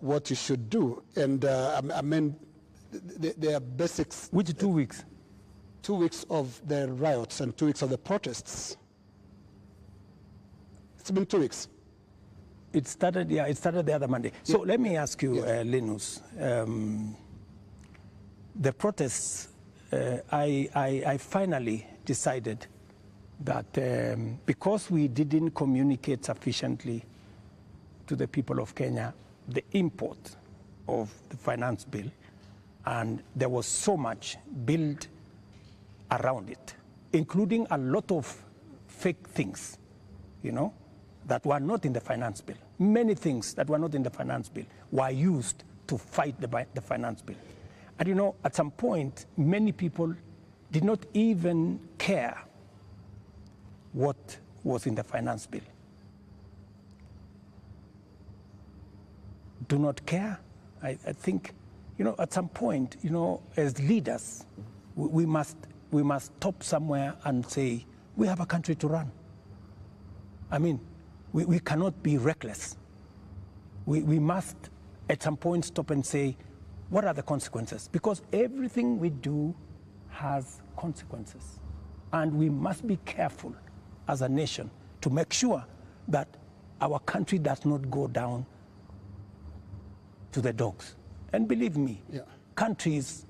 what you should do. And I mean, there are basics.
Which 2 weeks?
2 weeks of the riots and 2 weeks of the protests. It's been 2 weeks.
It started the other Monday. So let me ask you, Linus, the protests, I finally decided that because we didn't communicate sufficiently to the people of Kenya the import of the finance bill, and there was so much built around it, including a lot of fake things, you know, that were not in the finance bill. Many things that were not in the finance bill were used to fight the finance bill. And you know, at some point, many people did not even care what was in the finance bill. Do not care. I think, you know, at some point, you know, as leaders, we must stop somewhere and say, we have a country to run. I mean, we cannot be reckless. We must, at some point, stop and say, what are the consequences? Because everything we do has consequences. And we must be careful as a nation to make sure that our country does not go down to the dogs. And believe me, countries,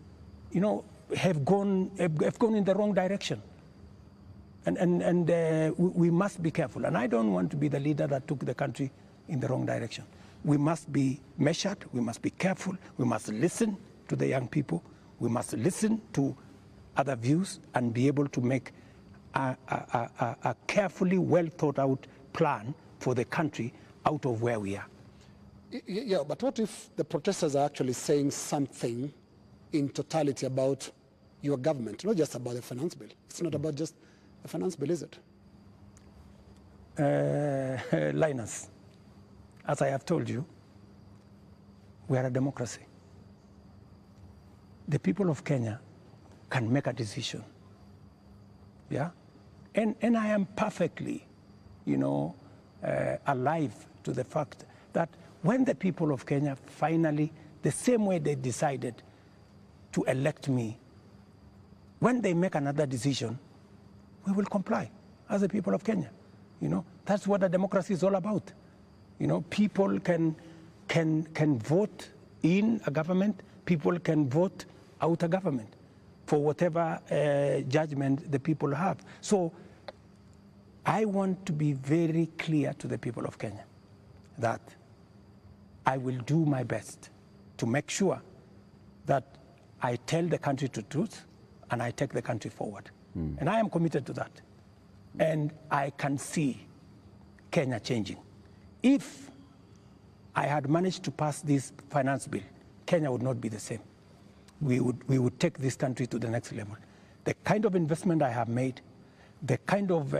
you know, have gone in the wrong direction. And we must be careful. And I don't want to be the leader that took the country in the wrong direction. We must be measured, we must be careful, we must listen to the young people, we must listen to other views and be able to make a carefully well thought out plan for the country out of where we are.
Yeah, but what if the protesters are actually saying something in totality about your government, not just about the finance bill? It's not about just the finance bill, is it?
Linus, as I have told you, we are a democracy. The people of Kenya can make a decision, yeah? And I am perfectly, you know, alive to the fact that when the people of Kenya finally, the same way they decided to elect me, when they make another decision, we will comply as the people of Kenya. You know, that's what a democracy is all about. You know, people can vote in a government, people can vote out a government for whatever judgment the people have. So I want to be very clear to the people of Kenya that I will do my best to make sure that I tell the country the truth and I take the country forward. And I am committed to that. And I can see Kenya changing. If I had managed to pass this finance bill, Kenya would not be the same. We would take this country to the next level. The kind of investment I have made, the kind of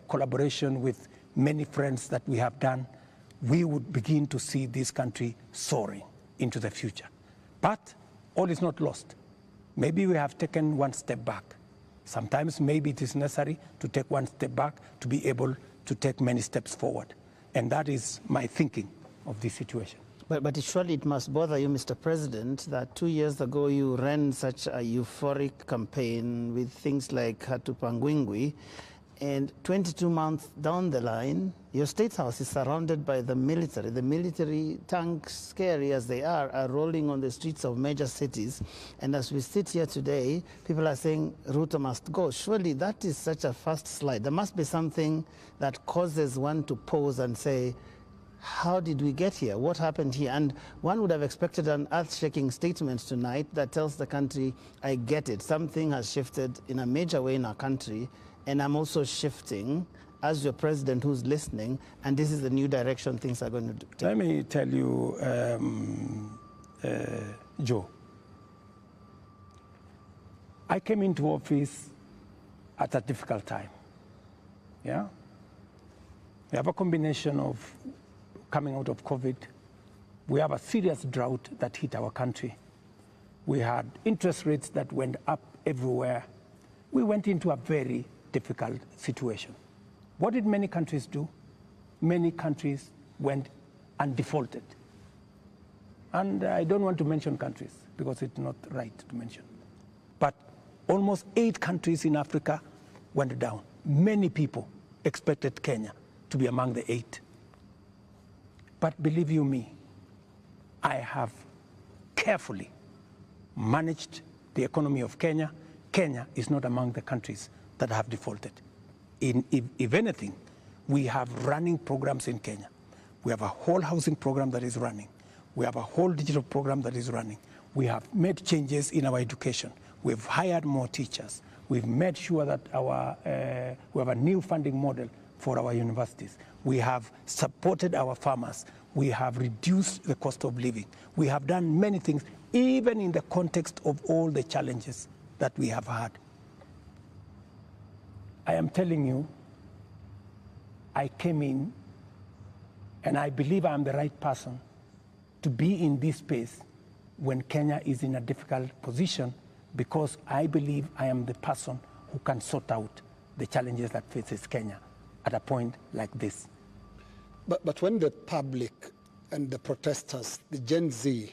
collaboration with many friends that we have done, we would begin to see this country soaring into the future. But all is not lost. Maybe we have taken one step back. Sometimes maybe it is necessary to take one step back to be able to take many steps forward. And that is my thinking of this situation.
But surely it must bother you, Mr. President, that 2 years ago you ran such a euphoric campaign with things like Hatupangwingwi, and 22 months down the line, your State House is surrounded by the military. The military tanks, scary as they are rolling on the streets of major cities. And as we sit here today, people are saying Ruto must go. Surely that is such a fast slide. There must be something that causes one to pause and say, how did we get here? What happened here? And one would have expected an earth-shaking statement tonight that tells the country, I get it. Something has shifted in a major way in our country, and I'm also shifting as your president who's listening, and this is the new direction things are going to take.
Let me tell you, Joe, I came into office at a difficult time, yeah? We have a combination of coming out of COVID. We have a serious drought that hit our country. We had interest rates that went up everywhere. We went into a very difficult situation. What did many countries do? Many countries went and defaulted. And I don't want to mention countries because it's not right to mention. But Almost 8 countries in Africa went down. Many people expected Kenya to be among the 8. But believe you me, I have carefully managed the economy of Kenya. Kenya is not among the countries that have defaulted. If anything, we have running programs in Kenya. We have a whole housing program that is running. We have a whole digital program that is running. We have made changes in our education. We've hired more teachers. We've made sure that we have a new funding model for our universities. We have supported our farmers. We have reduced the cost of living. We have done many things, even in the context of all the challenges that we have had. I am telling you, I came in, and I believe I'm the right person to be in this space when Kenya is in a difficult position, because I believe I am the person who can sort out the challenges that faces Kenya at a point like this.
But when the public and the protesters, the Gen Z,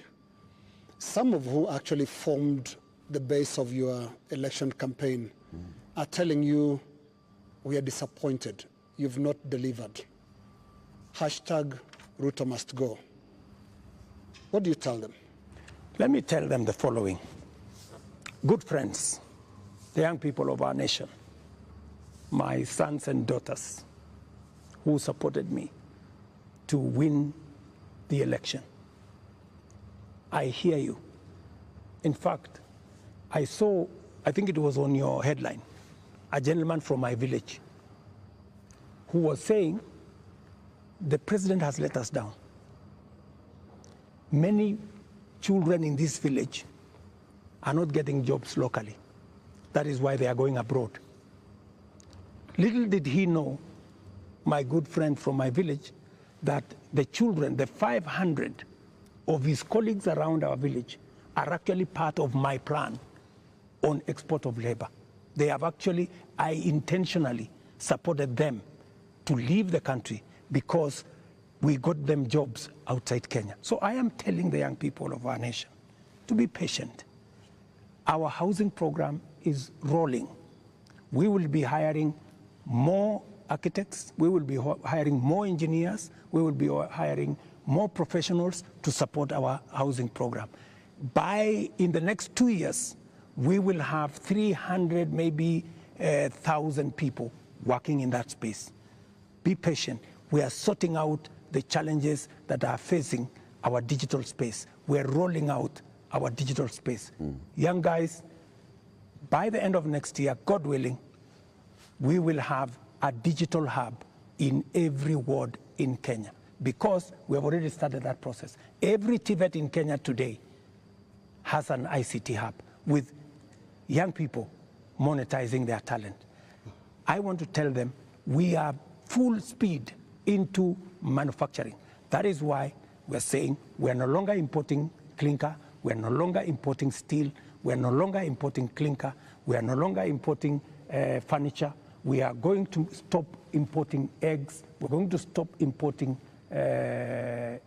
some of who actually formed the base of your election campaign, are telling you, we are disappointed, you've not delivered. Hashtag Ruto must go. What do you tell them?
Let me tell them the following. Good friends, the young people of our nation, my sons and daughters who supported me to win the election. I hear you. In fact, I saw, I think it was on your headline, a gentleman from my village who was saying, the president has let us down. Many children in this village are not getting jobs locally. That is why they are going abroad. Little did he know, my good friend from my village, that the children, the 500 of his colleagues around our village, are actually part of my plan on export of labor. They have actually, I intentionally supported them to leave the country because we got them jobs outside Kenya. So I am telling the young people of our nation to be patient. Our housing program is rolling. We will be hiring more architects, we will be hiring more engineers, we will be hiring more professionals to support our housing program. In the next 2 years, we will have 300, maybe 1,000 people working in that space. Be patient. We are sorting out the challenges that are facing our digital space. We are rolling out our digital space. Young guys, by the end of next year, God willing, we will have a digital hub in every ward in Kenya, because we have already started that process. Every TVET in Kenya today has an ICT hub with young people monetizing their talent. I want to tell them we are full speed into manufacturing. That is why we're saying we're no longer importing clinker, we're no longer importing steel, we're no longer importing clinker, we are no longer importing furniture. We are going to stop importing eggs, we're going to stop importing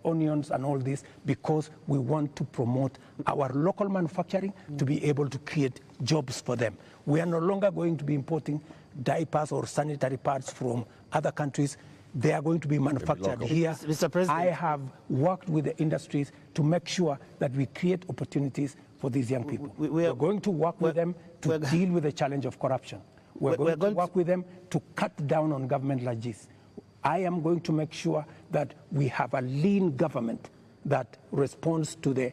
onions and all this, because we want to promote our local manufacturing to be able to create jobs for them. We are no longer going to be importing diapers or sanitary pads from other countries. They are going to be manufactured here.
Mr. President,
I have worked with the industries to make sure that we create opportunities for these young people. We're going to work with them to deal with the challenge of corruption. We're going to work with them to cut down on government like this. I am going to make sure that we have a lean government that responds to the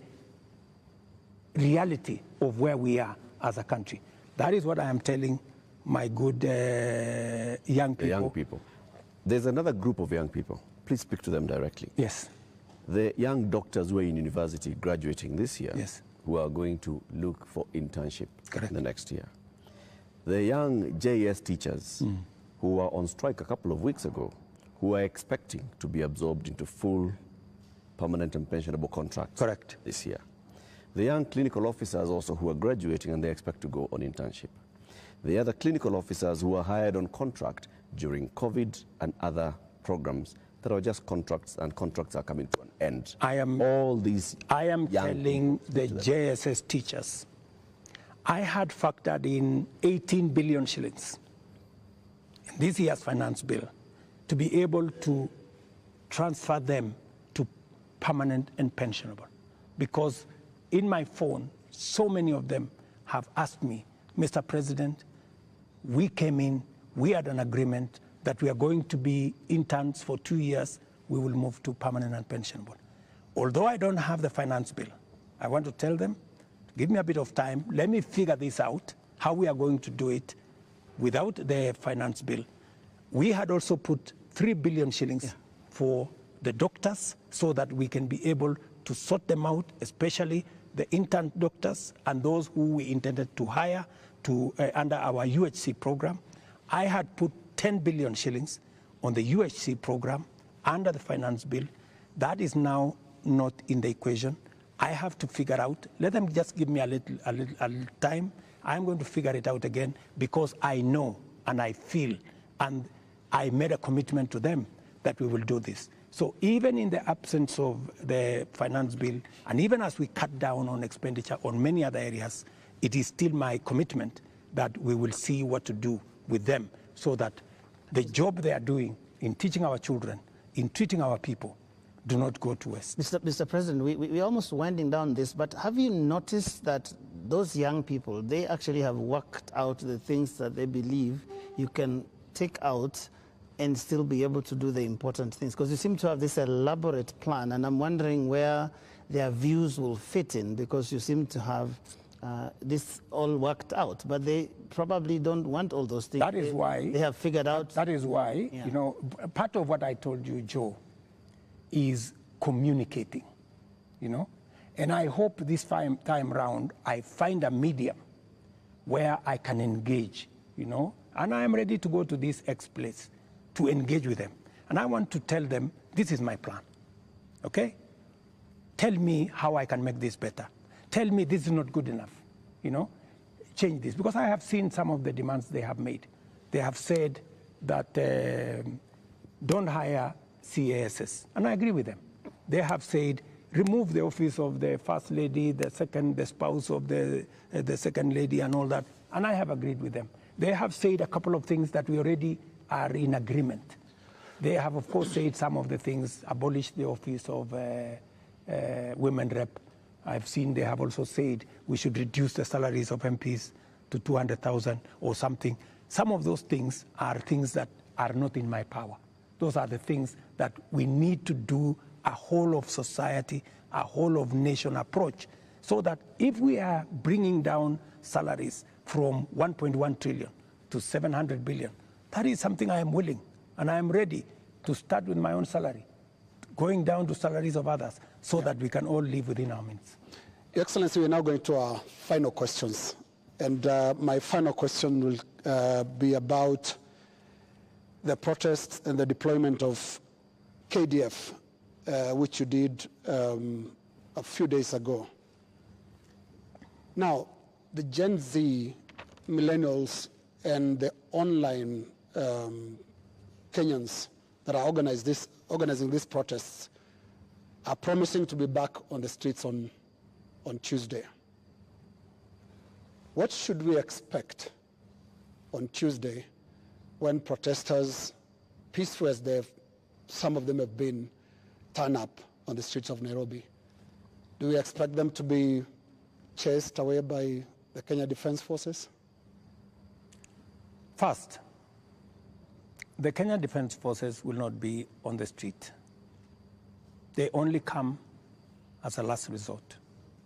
reality of where we are as a country. That is what I am telling my good young people.
The young people. There's another group of young people. Please speak to them directly.
Yes.
The young doctors who are in university graduating this year,
yes,
who are going to look for internship
correct,
the next year. The young JS teachers who were on strike a couple of weeks ago, who are expecting to be absorbed into full permanent and pensionable contracts
correct,
this year. The young clinical officers also who are graduating and they expect to go on internship. The other clinical officers who are hired on contract during COVID and other programs that are just contracts, and contracts are coming to an end.
I am telling the JSS teachers, I had factored in 18 billion shillings in this year's finance bill to be able to transfer them to permanent and pensionable. Because in my phone, so many of them have asked me, Mr. President, we came in, we had an agreement that we are going to be interns for 2 years, we will move to permanent and pensionable. Although I don't have the finance bill, I want to tell them, give me a bit of time, let me figure this out, how we are going to do it without the finance bill. We had also put 3 billion shillings for the doctors so that we can be able to sort them out, especially the intern doctors and those who we intended to hire to, under our UHC program. I had put 10 billion shillings on the UHC program under the finance bill. That is now not in the equation. I have to figure out, let them just give me a little time. I'm going to figure it out again because I know and I feel and I made a commitment to them that we will do this. So even in the absence of the finance bill, and even as we cut down on expenditure on many other areas, it is still my commitment that we will see what to do with them so that the job they are doing in teaching our children, in treating our people, do not go to waste.
Mr. President, we're almost winding down this, but have you noticed that those young people, they actually have worked out the things that they believe you can take out and still be able to do the important things? Because you seem to have this elaborate plan, and I'm wondering where their views will fit in, because you seem to have this all worked out, but they probably don't want all those things.
That is why
they have figured out.
That is why, you know, part of what I told you, Joe, is communicating, you know, and I hope this time round I find a medium where I can engage, you know, and I am ready to go to this place to engage with them, and I want to tell them this is my plan. Okay, tell me how I can make this better. Tell me this is not good enough, you know, change this. Because I have seen some of the demands they have made. They have said that don't hire CASs, and I agree with them. They have said remove the office of the first lady, the spouse of the second lady and all that, and I have agreed with them. They have said a couple of things that we already are in agreement. They have, of course, said some of the things, abolish the office of women rep. I've seen they have also said we should reduce the salaries of MPs to 200,000 or something. Some of those things are things that are not in my power. Those are the things that we need to do a whole of society, a whole of nation approach, so that if we are bringing down salaries from 1.1 trillion to 700 billion, that is something I am willing and I am ready to start with my own salary, going down to salaries of others, so that we can all live within our means.
Your Excellency, we're now going to our final questions. And my final question will be about the protests and the deployment of KDF, which you did a few days ago. Now, the Gen Z, millennials, and the online Kenyans that are organizing these protests are promising to be back on the streets on Tuesday. What should we expect on Tuesday when protesters, peaceful as some of them have been, turn up on the streets of Nairobi? Do we expect them to be chased away by the Kenya Defense Forces?
First, the Kenya Defense Forces will not be on the street. They only come as a last resort.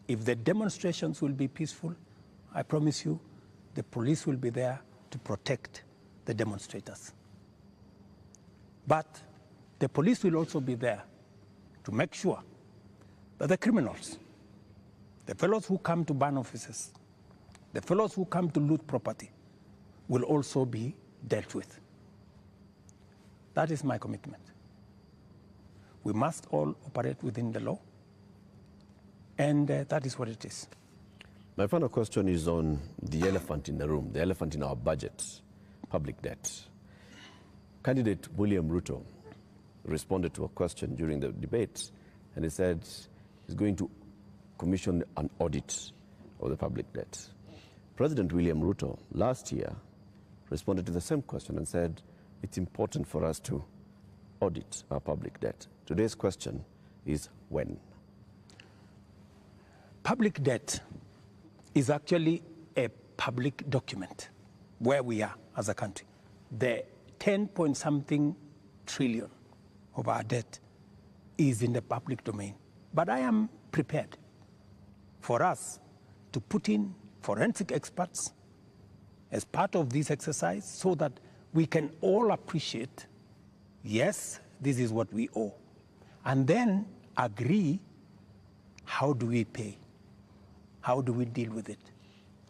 If the demonstrations will be peaceful, I promise you, the police will be there to protect the demonstrators. But the police will also be there to make sure that the criminals, the fellows who come to burn offices, the fellows who come to loot property, will also be dealt with. That is my commitment. We must all operate within the law, and that is what it is.
My final question is on the elephant in the room, the elephant in our budget, public debt. Candidate William Ruto responded to a question during the debate, and he said he's going to commission an audit of the public debt. President William Ruto last year responded to the same question and said it's important for us to audit our public debt. Today's question is when?
Public debt is actually a public document where we are as a country. The 10-point-something trillion of our debt is in the public domain. But I am prepared for us to put in forensic experts as part of this exercise so that we can all appreciate, yes, this is what we owe, and then agree, how do we pay? How do we deal with it?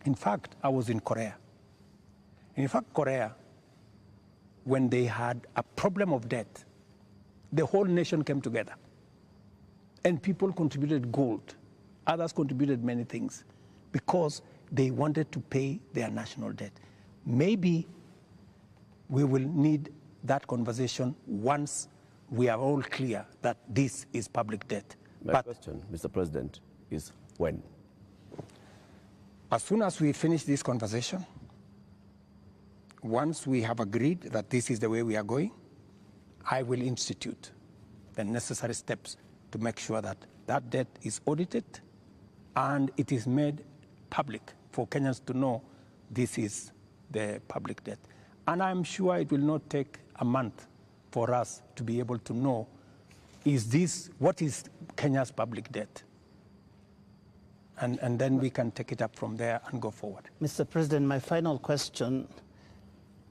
In fact, I was in Korea. In fact, Korea, when they had a problem of debt, the whole nation came together. And people contributed gold. Others contributed many things because they wanted to pay their national debt. Maybe we will need that conversation once we are all clear that this is public debt.
My question, Mr. President, is when?
As soon as we finish this conversation, once we have agreed that this is the way we are going, I will institute the necessary steps to make sure that that debt is audited and it is made public for Kenyans to know this is the public debt. And I'm sure it will not take a month for us to be able to know, what is Kenya's public debt? And then we can take it up from there and go forward.
Mr. President, my final question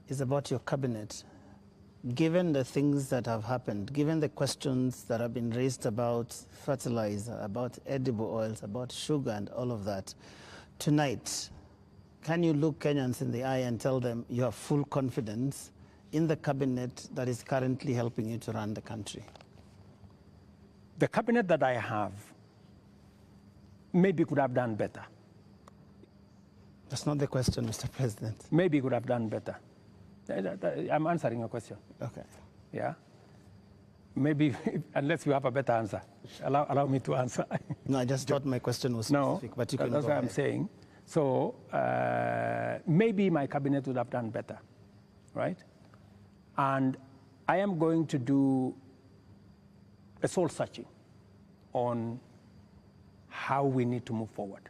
is about your cabinet. Given the things that have happened, given the questions that have been raised about fertilizer, about edible oils, about sugar and all of that, tonight, can you look Kenyans in the eye and tell them you have full confidence in the cabinet that is currently helping you to run the country?
The cabinet that I have maybe could have done better.
That's not the question, Mr. President.
Maybe could have done better. I'm answering your question.
Okay.
Yeah? Maybe, unless you have a better answer. Allow me to answer.
No, I just thought my question was specific, but you can
that's
go
what I'm
ahead.
saying. So maybe my cabinet would have done better, right? And I am going to do a soul searching on how we need to move forward.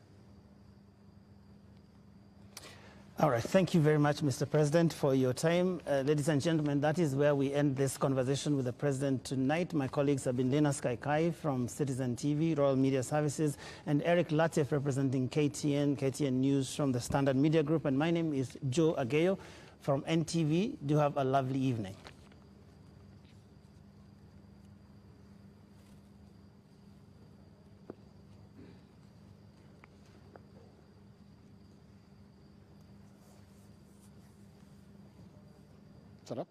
All right. Thank you very much, Mr. President, for your time. Ladies and gentlemen, that is where we end this conversation with the President tonight. My colleagues have been Lena Skaikai from Citizen TV, Royal Media Services, and Eric Latif representing KTN News from the Standard Media Group. And my name is Joe Ageyo from NTV. Do have a lovely evening.
Shut up.